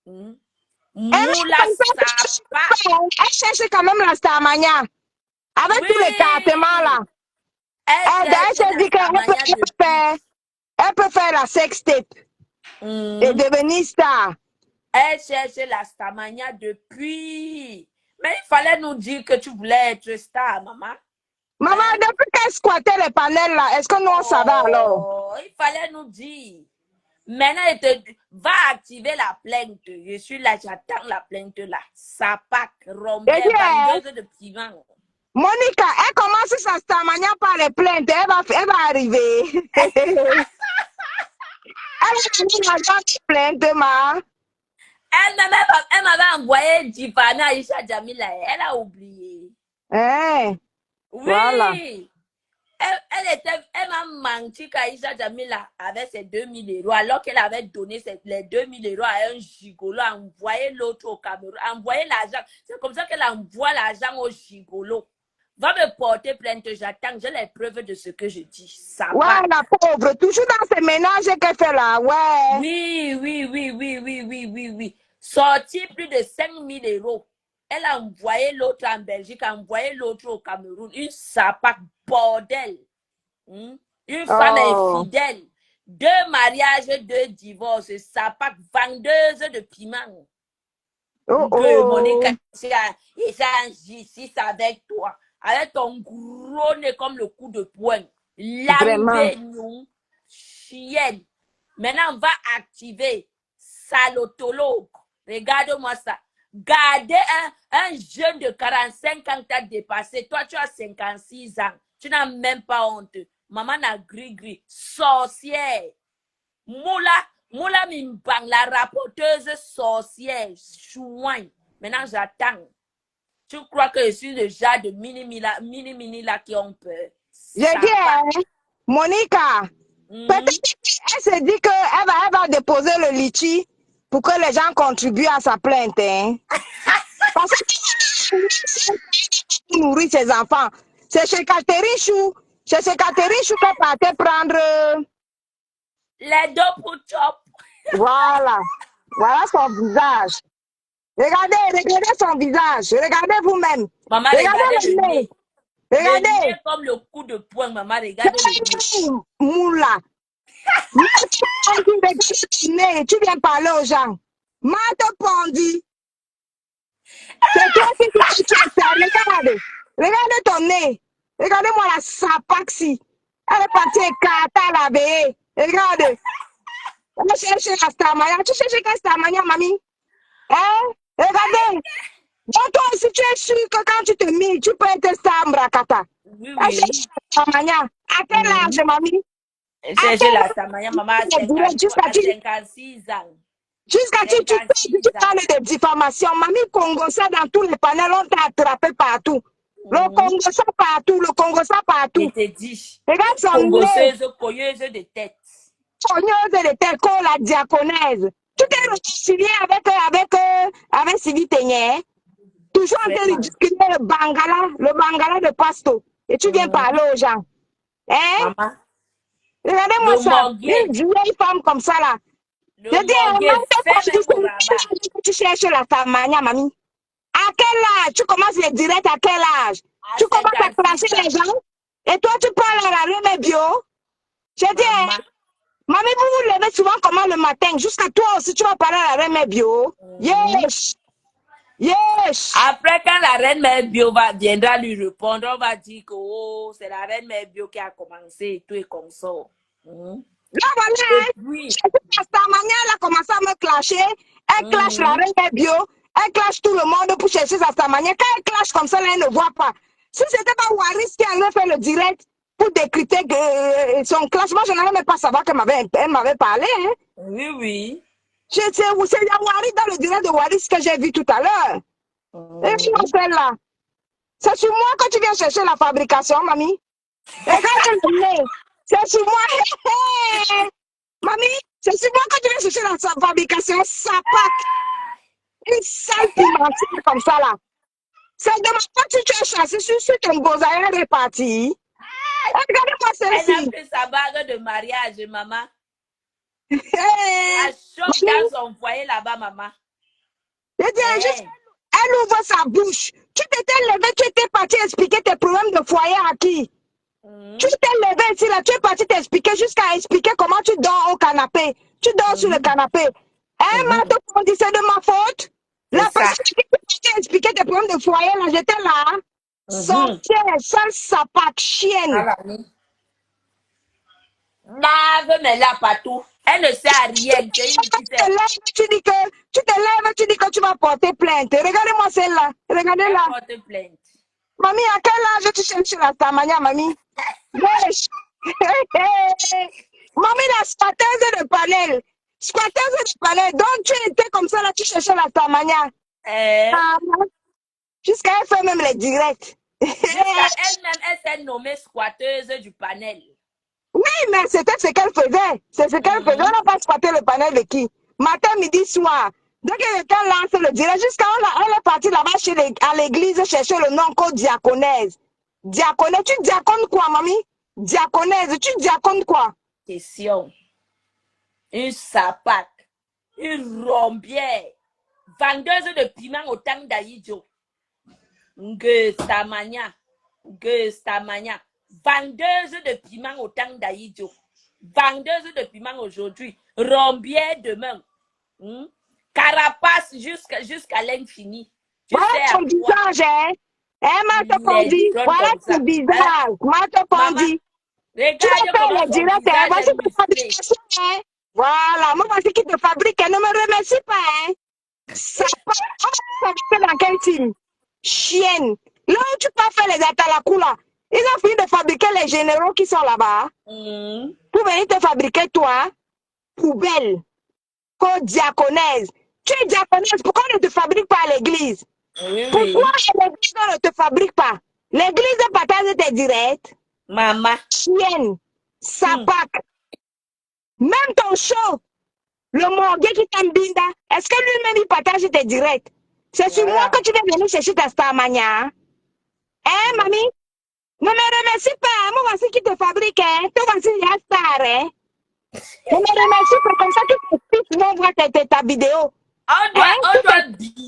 Moula sapa. Elle cherche quand même la Starmania. Avec tous les traitements là. Elle s'est dit qu'elle peut faire la sextape et devenir star. Elle cherchait la Starmania depuis. Mais il fallait nous dire que tu voulais être star, maman. Maman, depuis qu'elle squattait les panels là, est-ce que nous on savait alors? Il fallait nous dire. Maintenant, va activer la plainte. Je suis là, j'attends la plainte là. Sapac, Rombert, vendeuse de piment. Monica, elle commence sa Starmania par les plaintes. Elle va arriver. Elle a des plaintes, ma. Elle m'avait envoyé Dipana Aisha Jamila. Elle a oublié. Hein? Oui. Voilà. Elle m'a menti qu'Aïcha Jamila avait ses 2000 euros alors qu'elle avait donné les 2000 euros à un gigolo, envoyé l'autre au Cameroun, envoyé l'argent. C'est comme ça qu'elle envoie l'argent au gigolo. Va me porter plainte, j'attends, j'ai les preuves de ce que je dis. Ça ouais, va. la pauvre, toujours dans ces ménages qu'elle fait là, ouais. Oui. Sorti plus de 5000 euros. Elle a envoyé l'autre en Belgique, a envoyé l'autre au Cameroun. Une sapac bordel. Une femme infidèle. 2 mariages, 2 divorces. Sapac vendeuse de piment. Monica, et ça en justice avec toi. Avec ton gros nez comme le coup de poing. Langue, chienne. Maintenant, on va activer salotologue. Regarde-moi ça. Garder un jeune de 45 ans qui t'a dépassé. Toi, tu as 56 ans. Tu n'as même pas honte. Maman n'a gris-gris. Sorcière. Moula Mimbang, la rapporteuse sorcière. Chouin. Maintenant, j'attends. Tu crois que je suis le genre de mini là qui ont peur? J'ai dit, hein, Monica, peut-être elle se dit qu'elle va déposer le litchi pour que les gens contribuent à sa plainte. Hein. Parce que nourrir ses enfants. C'est chez Catherine Chou. C'est chez Catherine Chou qu'elle partait prendre. Les deux pour chop. Voilà. Voilà son visage. Regardez son visage. Regardez vous-même. Maman, regardez le nez. Regardez. Le nez comme le coup de poing, maman, regardez le nez. Moula. Tu viens parler aux gens. Mate Pondi. C'est toi qui dis que tu es sale. Regarde. Regarde ton nez. Regardez-moi la sapaxi. Elle est partie écarter à la veille. Regarde. Elle cherche la stamania. Tu cherches quelle stamania, mamie? Hein? Regardez. Donc toi aussi, tu es sûr que quand tu te mets, tu peux être Sambrakata. Oui, Elle cherche oui. la stamania. À quel âge, mamie? À Cherchez quel la âge? Samaya, maman, à Jusqu'à à tu 56 ans. Jusqu'à tu 56 ans. parles de diffamation. Mamie Congo, ça dans tous les panels, on t'a attrapé partout. Le Congo, ça partout. Le Congo, ça Je partout. te dis, Regarde son nez, congosseuse, cogneuse de tête. cogneuse de tête, comme la diaconaise. Tu t'es réconcilié avec Sylvie Teignet. Toujours en train de Vraiment. discuter le bangala de Pasto. Et tu viens parler aux gens. Hein? Maman, Regardez-moi le ça. morguet, Une vieille femme comme ça, là. Je le dis, morguet maman, fait même au rabat. tu cherches la tamania, mamie. À quel âge? Tu commences les directs à quel âge? À Tu commences à 56 clasher ans. les gens? Et toi, tu parles à la rue, bio? Je dis, Maman. mamie, vous vous levez souvent comment le matin? Jusqu'à toi aussi, tu vas parler à la reine bio. Yes! Yes! Après, quand la reine mère bio viendra lui répondre, on va dire que oh, c'est la reine mère bio qui a commencé et tout et comme ça. Là, voilà, Et hein? puis, Stamania, elle a commencé à me clasher. Elle clash la reine bio. Elle clash tout le monde pour chercher sa Stamania. Quand elle clash comme ça, là, elle ne voit pas. Si c'était pas Waris qui allait faire le direct pour décrypter son clash, moi, je n'allais même pas savoir qu'elle m'avait parlé. Hein? oui, oui. C'est Waris dans le direct de Waris que j'ai vu tout à l'heure. Et moi, celle-là. C'est sur moi que tu viens chercher la fabrication, mamie. Regarde le nez. C'est sur moi. Mamie, c'est sur moi que tu viens chercher la fabrication. Sapac. Une sale pimentière comme ça, là. C'est de ma part que tu as chassé sur ton beau-aïe réparti. Regardez-moi Elle a celle-ci. fait sa bague de mariage, maman. Hey, Elle chope dans son foyer là-bas, maman. Je dis, juste, elle ouvre sa bouche. Tu t'étais levé, tu étais parti expliquer tes problèmes de foyer à qui? Tu t'es levé ici, là, tu es parti t'expliquer jusqu'à expliquer comment tu dors au canapé. Tu dors sur le canapé. Hein, Marthe, c'est de ma faute. La personne qui est partie expliquer tes problèmes de foyer, là, j'étais là. Sorcière, sale sapac, chienne. Lave mes là partout. Elle ne sait à rien. C'est une petite. Tu te lèves, tu dis que tu vas porter plainte. Regardez-moi celle-là. Regardez-la. Porte plainte. Mamie, à quel âge tu cherches la tamania, mamie? Wesh. Mamie, la squatteuse de panel. Squatteuse de panel. Donc, tu étais comme ça, là, tu cherchais la tamania. Jusqu'à elle fait même les directs. Jusqu'à elle-même, elle s'est nommée squatteuse du panel. Oui, mais c'était ce qu'elle faisait. C'est ce qu'elle faisait. On n'a pas squatté le panel de qui? Matin, midi, soir. Dès que quelqu'un lance le direct, jusqu'à elle est partie là-bas à l'église chercher le nom code diaconaise. Diaconaise, tu diacones quoi, mamie? Diaconaise, tu diacones quoi? Question. Une sapac. Une rombière. Vendeuse de piment au temps d'Aïdjo. Ngestamania. Vendeuse de piment au temps d'Aïdjo. Vendeuse de piment aujourd'hui. Rombière demain. Carapace jusqu'à l'infini. Tu Voilà sais ton à quoi? visage, hein? Hein, Marthe Pondi? Voilà ton visage. Marthe Pondi. Tu vas Regarde faire comment le son direct, hein? visage Voici est ta musclé. fabrication, hein? Voilà, moi, voici qui te fabrique. Ne me remercie pas, hein? Ça va dans quel team? Chienne. Là où tu peux faire les atalakou, là, ils ont fini de fabriquer les généraux qui sont là-bas. Pour venir te fabriquer, toi, poubelle, diaconaise. Tu es diaconaise, pourquoi on ne te fabrique pas à l'église? Pourquoi à l'église on ne te fabrique pas? L'église partage tes directs. Maman. Chienne, sapac. Même ton show, le morgue qui t'embinda, est-ce que lui-même il partage tes directs? C'est sur moi que tu viens venir chercher ta starmania. Hein, mamie? Ne me remercie pas, moi voici qui te fabrique, hein? Toi voici il y a star, hein? Ne me remercie pas, comme ça tu peux voir ta vidéo.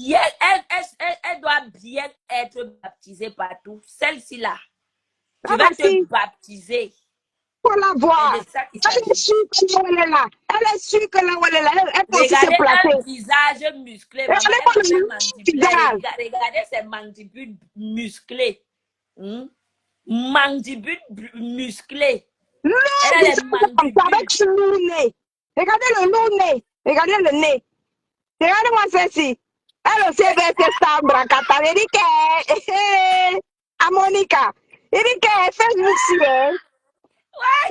Elle doit bien être baptisée partout. Celle-ci là. Tu vas te baptiser. Faut la voir. C'est de ça qu'il Elle est s'agit. sûre que là où elle est là. Elle est sûre que là où elle est là, elle peut aussi se Regardez un placer. visage musclé, maman. Regardez-moi Elle fait le mandibule. visage. Regardez ses mandibules musclées. Mandibules musclées. Long Elle a les visage comme ça, mandibules. avec ce lourd nez. Regardez le lourd nez. Regardez le nez. Regardez-moi celle-ci. Elle aussi, elle veut être star bracata. Elle dit qu'elle à Monica. Elle dit qu'elle fait Facebook sur elle.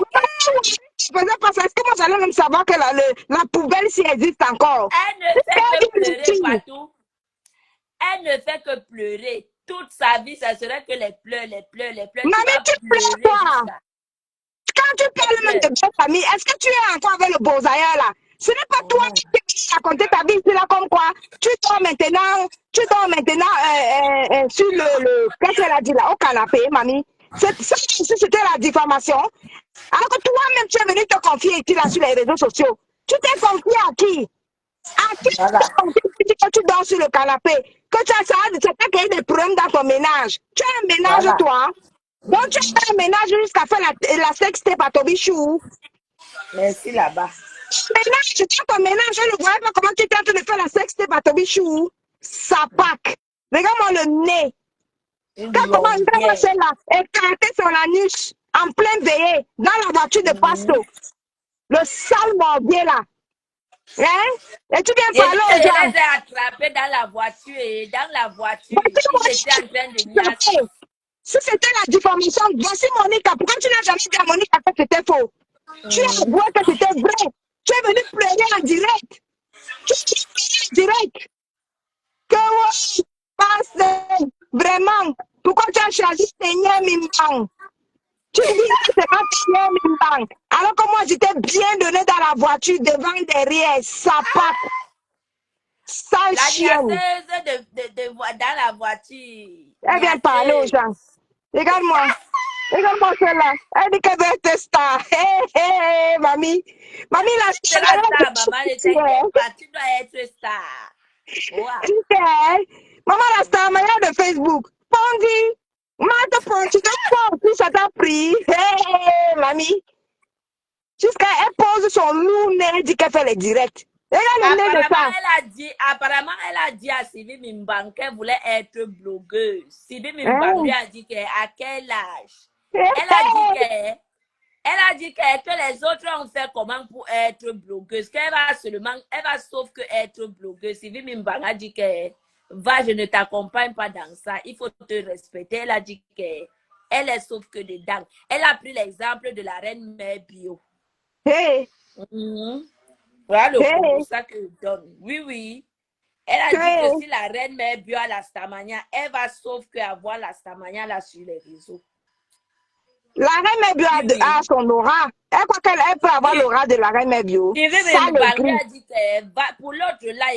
Parce que moi, j'allais même savoir que la poubelle, si existe encore. Elle ne fait que pleurer partout. Elle ne fait que pleurer. Toute sa vie, ça serait que les pleurs, les pleurs, les pleurs. Maman, tu pleures quoi? Quand tu parles même de belle famille, est-ce que tu es encore avec le beau-ailleurs là? Ce n'est pas toi qui t'es raconté ta vie ici là comme quoi. Tu dors maintenant sur qu'est-ce qu'elle a dit là, au canapé, mamie. Ça aussi, c'était la diffamation. Alors que toi-même, tu es venu te confier ici là sur les réseaux sociaux. Tu t'es confié à qui? À qui tu t'es confié quand tu dors sur le canapé? Que tu as ça t'a créé des problèmes dans ton ménage. Tu as un ménage, toi? Donc, tu as un ménage jusqu'à faire la sextape à Tobichou. Merci là-bas. Ménage, tu as ton ménage, je ne vois pas comment tu es en train de faire la sextape à Tobichou. Ça pack. Regarde-moi le nez. Quand comment une celle-là, écarté sur l'anus, en pleine veillée, dans la voiture de Pasto. Le sale morbier là. Hein? Et tu viens parler aux gens. Elle s'est attrapée dans la voiture et dans la voiture, il était en train de niaiser. Si c'était la diffamation, voici Monica. Pourquoi tu n'as jamais dit à Monica que c'était faux? Tu as avoué que c'était vrai. Tu es venu pleurer en direct. Tu es venu pleurer en direct. Que oui, passe vraiment. Pourquoi tu as choisi Seigneur Mimbang? Tu dis que c'est pas Seigneur Mimbang. Alors que moi, j'étais bien donné dans la voiture, devant, derrière, ça pack. Sale chienne. La niaiseuse dans la voiture. Elle vient parler aux gens. Regarde-moi. Regarde-moi celle-là. Elle dit qu'elle veut être star. Hé, hé, mamie. Mamie, la star. C'est la star, maman. Ne t'inquiète pas, tu dois être star. Wow. Maman, la star, manière de Facebook. Pondi. Maman, tu te prends, ça t'a pris. Hé, mamie. Jusqu'à elle pose son loup nez, elle dit qu'elle fait les directs. Apparemment, elle a dit à Sylvie Mimbang qu'elle voulait être blogueuse. Sylvie Mimbang lui a dit qu'à quel âge? Elle a dit que les autres ont fait comment pour être blogueuse. Qu'elle va sauf que être blogueuse. Sylvie Mimbang a dit que va, je ne t'accompagne pas dans ça. Il faut te respecter. Elle a dit qu'elle est sauf que dedans. Elle a pris l'exemple de la reine mère bio. Voilà le pour ça que je donne. Oui, oui. Elle a dit que si la reine mère bio à la Stamania, elle va sauf que avoir la Stamania là sur les réseaux. La reine mère bio a son aura. Elle croit qu'elle peut avoir l'aura de la reine mère bio. Sylvie Mimbang lui a dit que pour l'autre là,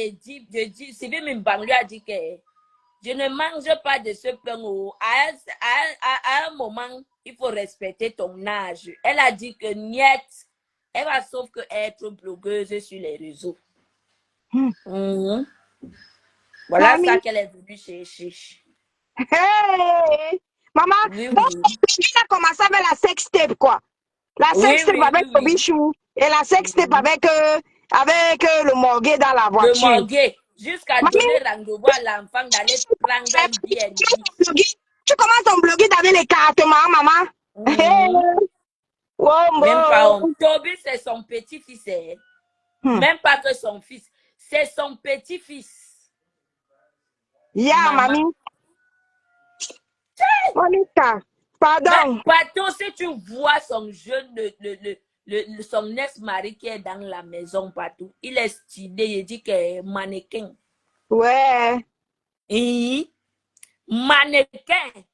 Sylvie Mimbang lui a dit que je ne mange pas de ce pain. À un moment, il faut respecter ton âge. Elle a dit que niet. Elle va sauf que être blogueuse sur les réseaux. Voilà ça qu'elle est venue chercher. Hey! Maman, donc, elle a commencé avec la sextape, quoi. La sextape avec Tobichou et la sextape avec le morguet dans la voiture. Le morguet, jusqu'à donner rendez-vous à l'enfant d'aller prendre un BNB. Tu commences ton bloguer avec les cartements, maman. Même pas honte. Toby, c'est son petit-fils. Même pas que son fils. C'est son petit-fils. Mamie. Monica, pardon. Pardon, si tu vois son jeune, son ex-mari qui est dans la maison partout, il est stylé, il dit qu'il est mannequin. Ouais. Mannequin.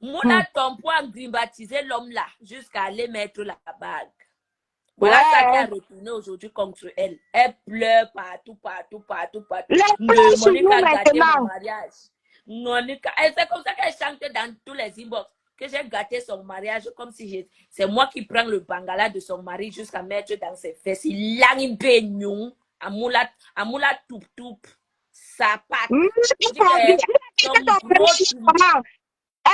Mouna ton poids grimbatiser l'homme là jusqu'à aller mettre la bague. Voilà ça qui a retourné aujourd'hui contre elle. Elle pleure partout. Monica a gâté mon mariage. Monica, c'est comme ça qu'elle chante dans tous les inbox. Que j'ai gâté son mariage comme si c'est moi qui prends le bangala de son mari jusqu'à mettre dans ses fesses. Il a une baignon. Amoula toup. Ça part.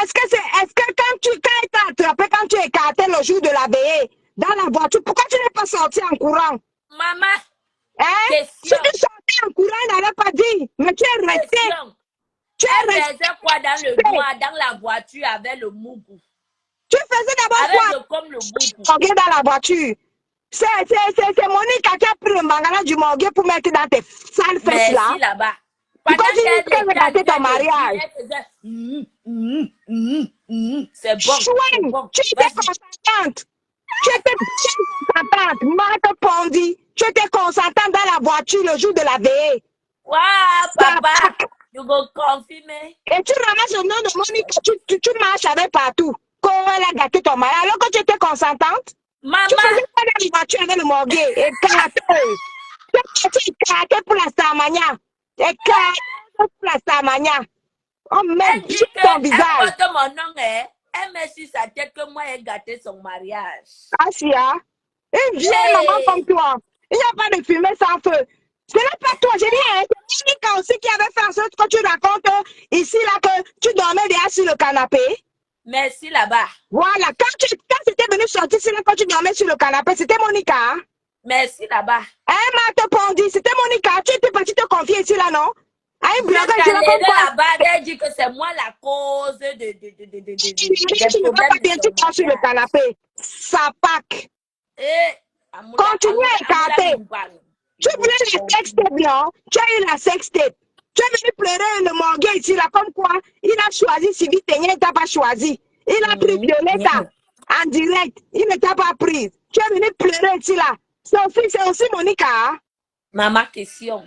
Est-ce que quand il t'a attrapé, quand tu écartais le jour de la veillée dans la voiture, pourquoi tu n'es pas sorti en courant? Maman, Hein? Si question. tu sortais en courant, il n'allait pas dire. Mais tu es resté. Question. Tu Elle es resté. faisait quoi dans le noir, dans la voiture avec le mougou? Tu faisais d'abord Avec quoi? comme le boubou. Dans la voiture. C'est Monica qui a pris le mangala du morgue pour mettre dans tes sales fesses là. Merci là-bas. Pourquoi Pendant tu qu'elle veux était en gâter ton train de mariage? dire, elle faisait c'est bon, c'est Chouin, bon. tu étais consentante. Tu étais consentante. Marc Pondi, tu étais consentante dans la voiture le jour de la veillée. Waouh, papa, tu vas confirmer. Et tu ramasses le nom de Monica, tu marches avec partout. Comment elle a gâté ton mariage alors que tu étais consentante? Maman, Tu faisais pas dans la voiture avec le morgue. Écarté. Tu es écarté pour la Starmania. Écarté pour la Starmania. Oh merde, elle je dit ton qu'elle visage. porte mon nom, hein. Elle met sur sa tête que moi, elle gâté son mariage. Asia, une vieille maman comme toi. Il n'y a pas de fumée sans feu. Ce n'est pas toi, j'ai dit, hein, c'est Monica aussi qui avait fait en sorte que tu racontes ici, là, que tu dormais derrière sur le canapé. Merci là-bas. Voilà, quand c'était venu sortir, c'est là quand tu dormais sur le canapé, c'était Monica. Hein? Merci là-bas. Hein, Marthe Pondi, c'était Monica. Tu étais partie te confier ici, là, non? Hein, Jusqu'à lever la bague, elle dit que c'est moi la cause des problèmes de son sur le canapé. Ça pack. Continue à écarter. Tu voulais la sextape, non? Tu as eu la sextape. Tu es venu pleurer le morgue ici, là, comme quoi il a choisi Sylvie Ténier, il t'a pas choisi. Il a pris Violetta en direct. Il ne t'a pas prise. Tu es venu pleurer ici, là. Sophie, c'est aussi Monica. Hein? Maman, question.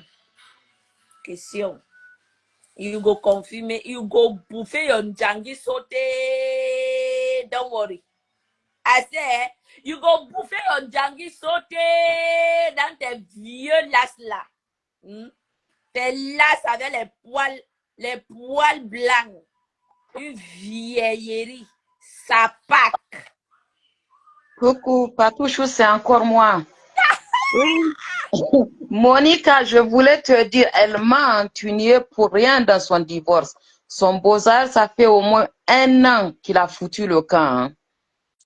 You go confirmer, you go bouffer your jangi sauté. Don't worry. I say, you go bouffer your jangi sauté dans tes vieux lasses là. Tes lasses avec les poils blancs. Une vieillerie. Ça pack. Coucou, Patouchou, c'est encore moi. Oui. Monica, je voulais te dire, elle m'a entunié pour rien dans son divorce. Son beau-père, ça fait au moins 1 an qu'il a foutu le camp. Hein.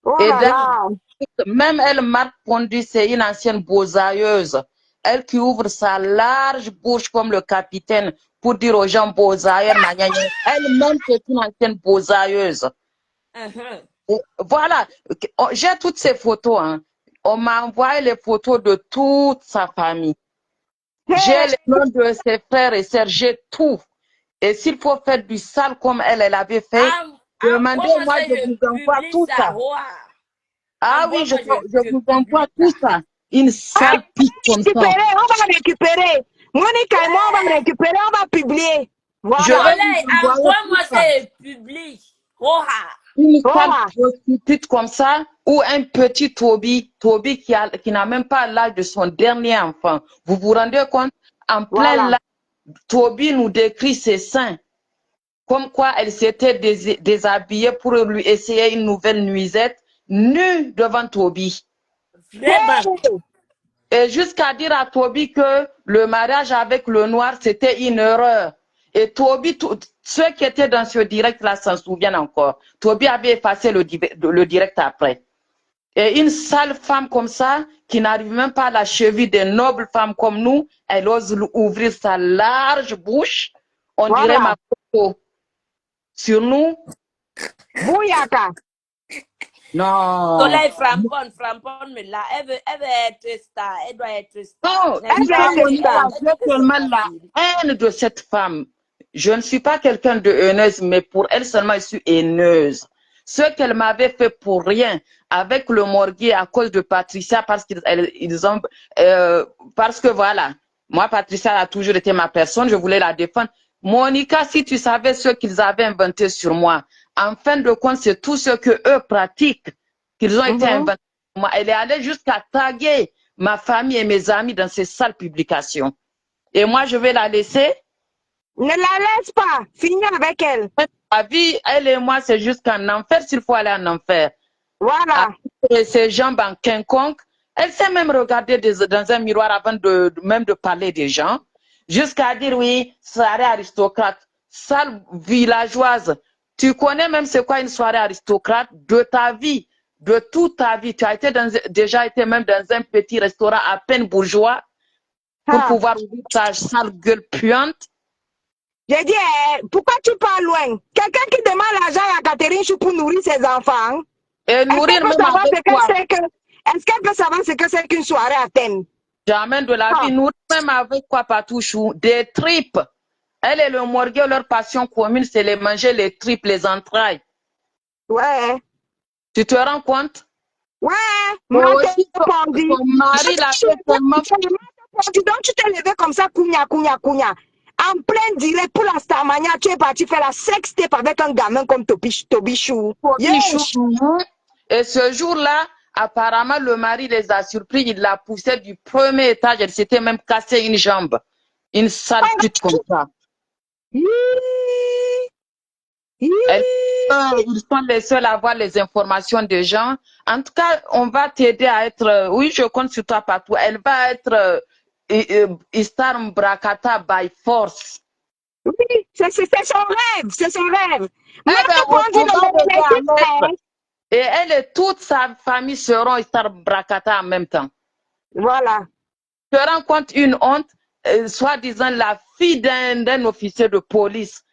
Oh Et là là. même elle, Marc Pondy, c'est une ancienne beaux-ailleuse. Elle qui ouvre sa large bouche comme le capitaine pour dire aux gens beaux-ailleurs. Elle-même, c'est une ancienne beaux-ailleuse. Voilà, j'ai toutes ces photos. Hein. On m'a envoyé les photos de toute sa famille. J'ai les noms de ses frères et sœurs, j'ai tout. Et s'il faut faire du sale comme elle avait fait, demandez-moi, je vous envoie tout ça. Ah oui, je vous envoie tout ça. Une sale pique comme ça. On va récupérer. Monica et moi, on va récupérer, on va publier. Voilà. Je vais envoie-moi c'est public. Une sale prostitute comme ça, ou un petit Toby qui n'a même pas l'âge de son dernier enfant. Vous vous rendez compte? En plein là, Toby nous décrit ses seins. Comme quoi elle s'était déshabillée pour lui essayer une nouvelle nuisette, nue devant Toby. Vraiment. Et jusqu'à dire à Toby que le mariage avec le noir, c'était une erreur. Et Toby, ceux qui étaient dans ce direct-là s'en souviennent encore. Toby avait effacé le direct après. Et une sale femme comme ça, qui n'arrive même pas à la cheville des nobles femmes comme nous, elle ose ouvrir sa large bouche. On dirait ma photo. Sur nous. Bouyaka. Non. Soleil frampon, mais là, elle veut être star, elle doit être star. Non, j'ai tellement la haine de cette femme. Je ne suis pas quelqu'un de haineuse, mais pour elle seulement, je suis haineuse. Ce qu'elle m'avait fait pour rien, avec le morgue à cause de Patricia, parce que voilà, moi, Patricia a toujours été ma personne, je voulais la défendre. Monica, si tu savais ce qu'ils avaient inventé sur moi, en fin de compte, c'est tout ce que eux pratiquent, qu'ils ont été inventés sur moi. Elle est allée jusqu'à taguer ma famille et mes amis dans ces sales publications. Et moi, je vais la laisser. Ne la laisse pas. Finis avec elle. Ma vie, elle et moi, c'est jusqu'en enfer s'il faut aller en enfer. Voilà. Avec ses jambes en quiconque. Elle sait même regarder dans un miroir avant même de parler des gens. Jusqu'à dire, oui, ça aristocrate, sale villageoise. Tu connais même c'est quoi une soirée aristocrate de ta vie, de toute ta vie. Tu as déjà été même dans un petit restaurant à peine bourgeois pour pouvoir ouvrir ta sale gueule puante. J'ai dit, pourquoi tu parles loin? Quelqu'un qui demande l'argent à Catherine Chou pour nourrir ses enfants. Et nourrir même avec quoi? Est-ce qu'elle peut savoir ce que c'est qu'une soirée à thème? Jamais de la vie. Nourrir même avec quoi, Patouchou? Des tripes. Elle et le morgue, leur passion commune, c'est les manger les tripes, les entrailles. Ouais. Tu te rends compte? Ouais. Moi aussi, ton mari l'a fait tellement. Donc tu t'es levé comme ça, kounya. En plein direct pour la Starmania, tu es parti faire la sextape avec un gamin comme Tobichou. Et ce jour-là, apparemment, le mari les a surpris. Il l'a poussé du premier étage. Elle s'était même cassé une jambe. Une sale pute comme ça. Ils sont les seuls à avoir les informations des gens. En tout cas, on va t'aider à être... oui, je compte sur toi partout. Elle va être Istar Mbrakata by force. Oui, c'est son rêve. C'est son rêve. Et elle et toute sa famille seront Istar Mbrakata en même temps. Voilà. Tu te rends compte une honte, soi-disant la fille d'un officier de police.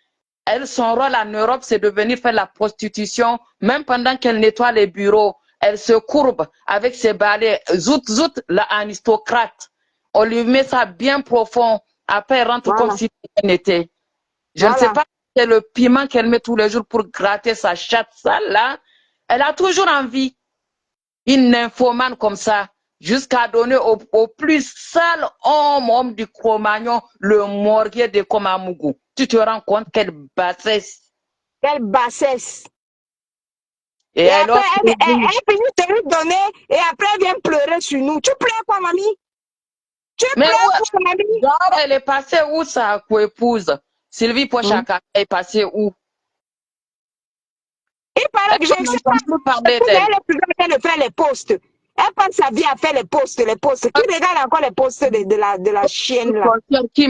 Elle, son rôle en Europe, c'est de venir faire la prostitution, même pendant qu'elle nettoie les bureaux. Elle se courbe avec ses balais, zout, la aristocrate. On lui met ça bien profond. Après, elle rentre comme si rien n'était. Je ne sais pas si c'est le piment qu'elle met tous les jours pour gratter sa chatte sale là. Elle a toujours envie. Une nymphomane comme ça, jusqu'à donner au plus sale homme du Cro-Magnon, le morguet de Komamougou. Tu te rends compte quelle bassesse. Quelle bassesse. Et après, elle finit de lui donner et après elle vient pleurer sur nous. Tu pleures quoi, mamie? Tu pleures quoi, mamie? Genre, elle est passée où sa co-épouse? Sylvie Pochaka, elle est passée où? Il paraît que je ne sais pas. Elle est plus grande de faire les posts. Elle passe sa vie à faire les posts. Qui regarde encore les posts de la chienne là? Qui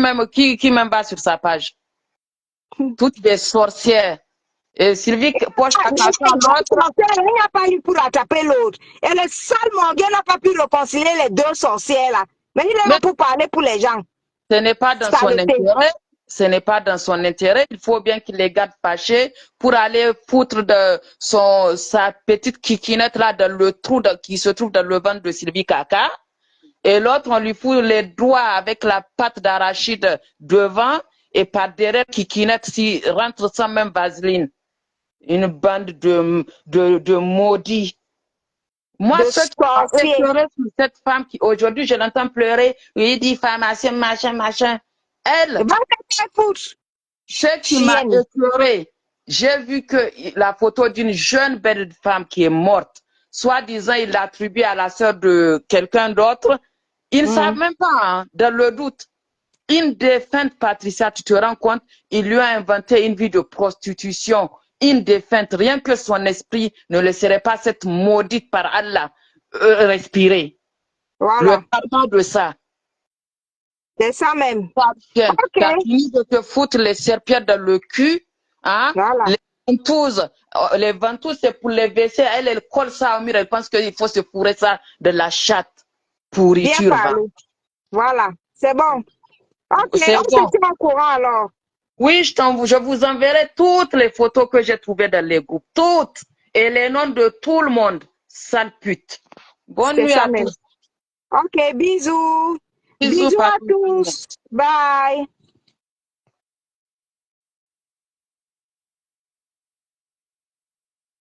même va sur sa page? Toutes des sorcières. Et Sylvie Pochaka, il n'y a pas eu pour attraper l'autre. Et le sale Morgan n'a pas pu réconcilier les deux sorcières là. Mais il est là pour parler pour les gens. Ce n'est pas dans son intérêt. Ce n'est pas dans son intérêt. Il faut bien qu'il les garde fâchés pour aller foutre de sa petite kikinette là dans le trou qui se trouve dans le ventre de Sylvie Kaka. Et l'autre, on lui fout les doigts avec la pâte d'arachide devant et par derrière kikinette s'il rentre sans même vaseline. Une bande de maudits. Moi, ce qui m'a écœuré sur cette femme qui, aujourd'hui, je l'entends pleurer, oui, diffamation, machin. Elle, ce qui m'a écœuré, j'ai vu que la photo d'une jeune belle femme qui est morte, soi-disant, il l'a attribuée à la sœur de quelqu'un d'autre. Ils ne savent même pas, hein, dans le doute. Une défunte Patricia, tu te rends compte, il lui a inventé une vie de prostitution. Une défunte, rien que son esprit ne laisserait pas cette maudite par Allah respirer. Voilà. Le pardon de ça. C'est ça même. Tu as fini de te foutre les serpillères dans le cul. Hein? Voilà. Les ventouses, c'est pour les WC. Elle colle ça au mur. Elle pense qu'il faut se fourrer ça de la chatte. Pourriture. Voilà. C'est bon. Ok, on se tient au courant alors. Oui, je vous enverrai toutes les photos que j'ai trouvées dans les groupes. Toutes. Et les noms de tout le monde. Sale pute. Bonne nuit à tous. Ok, bisous. Bisous à tous. Bye.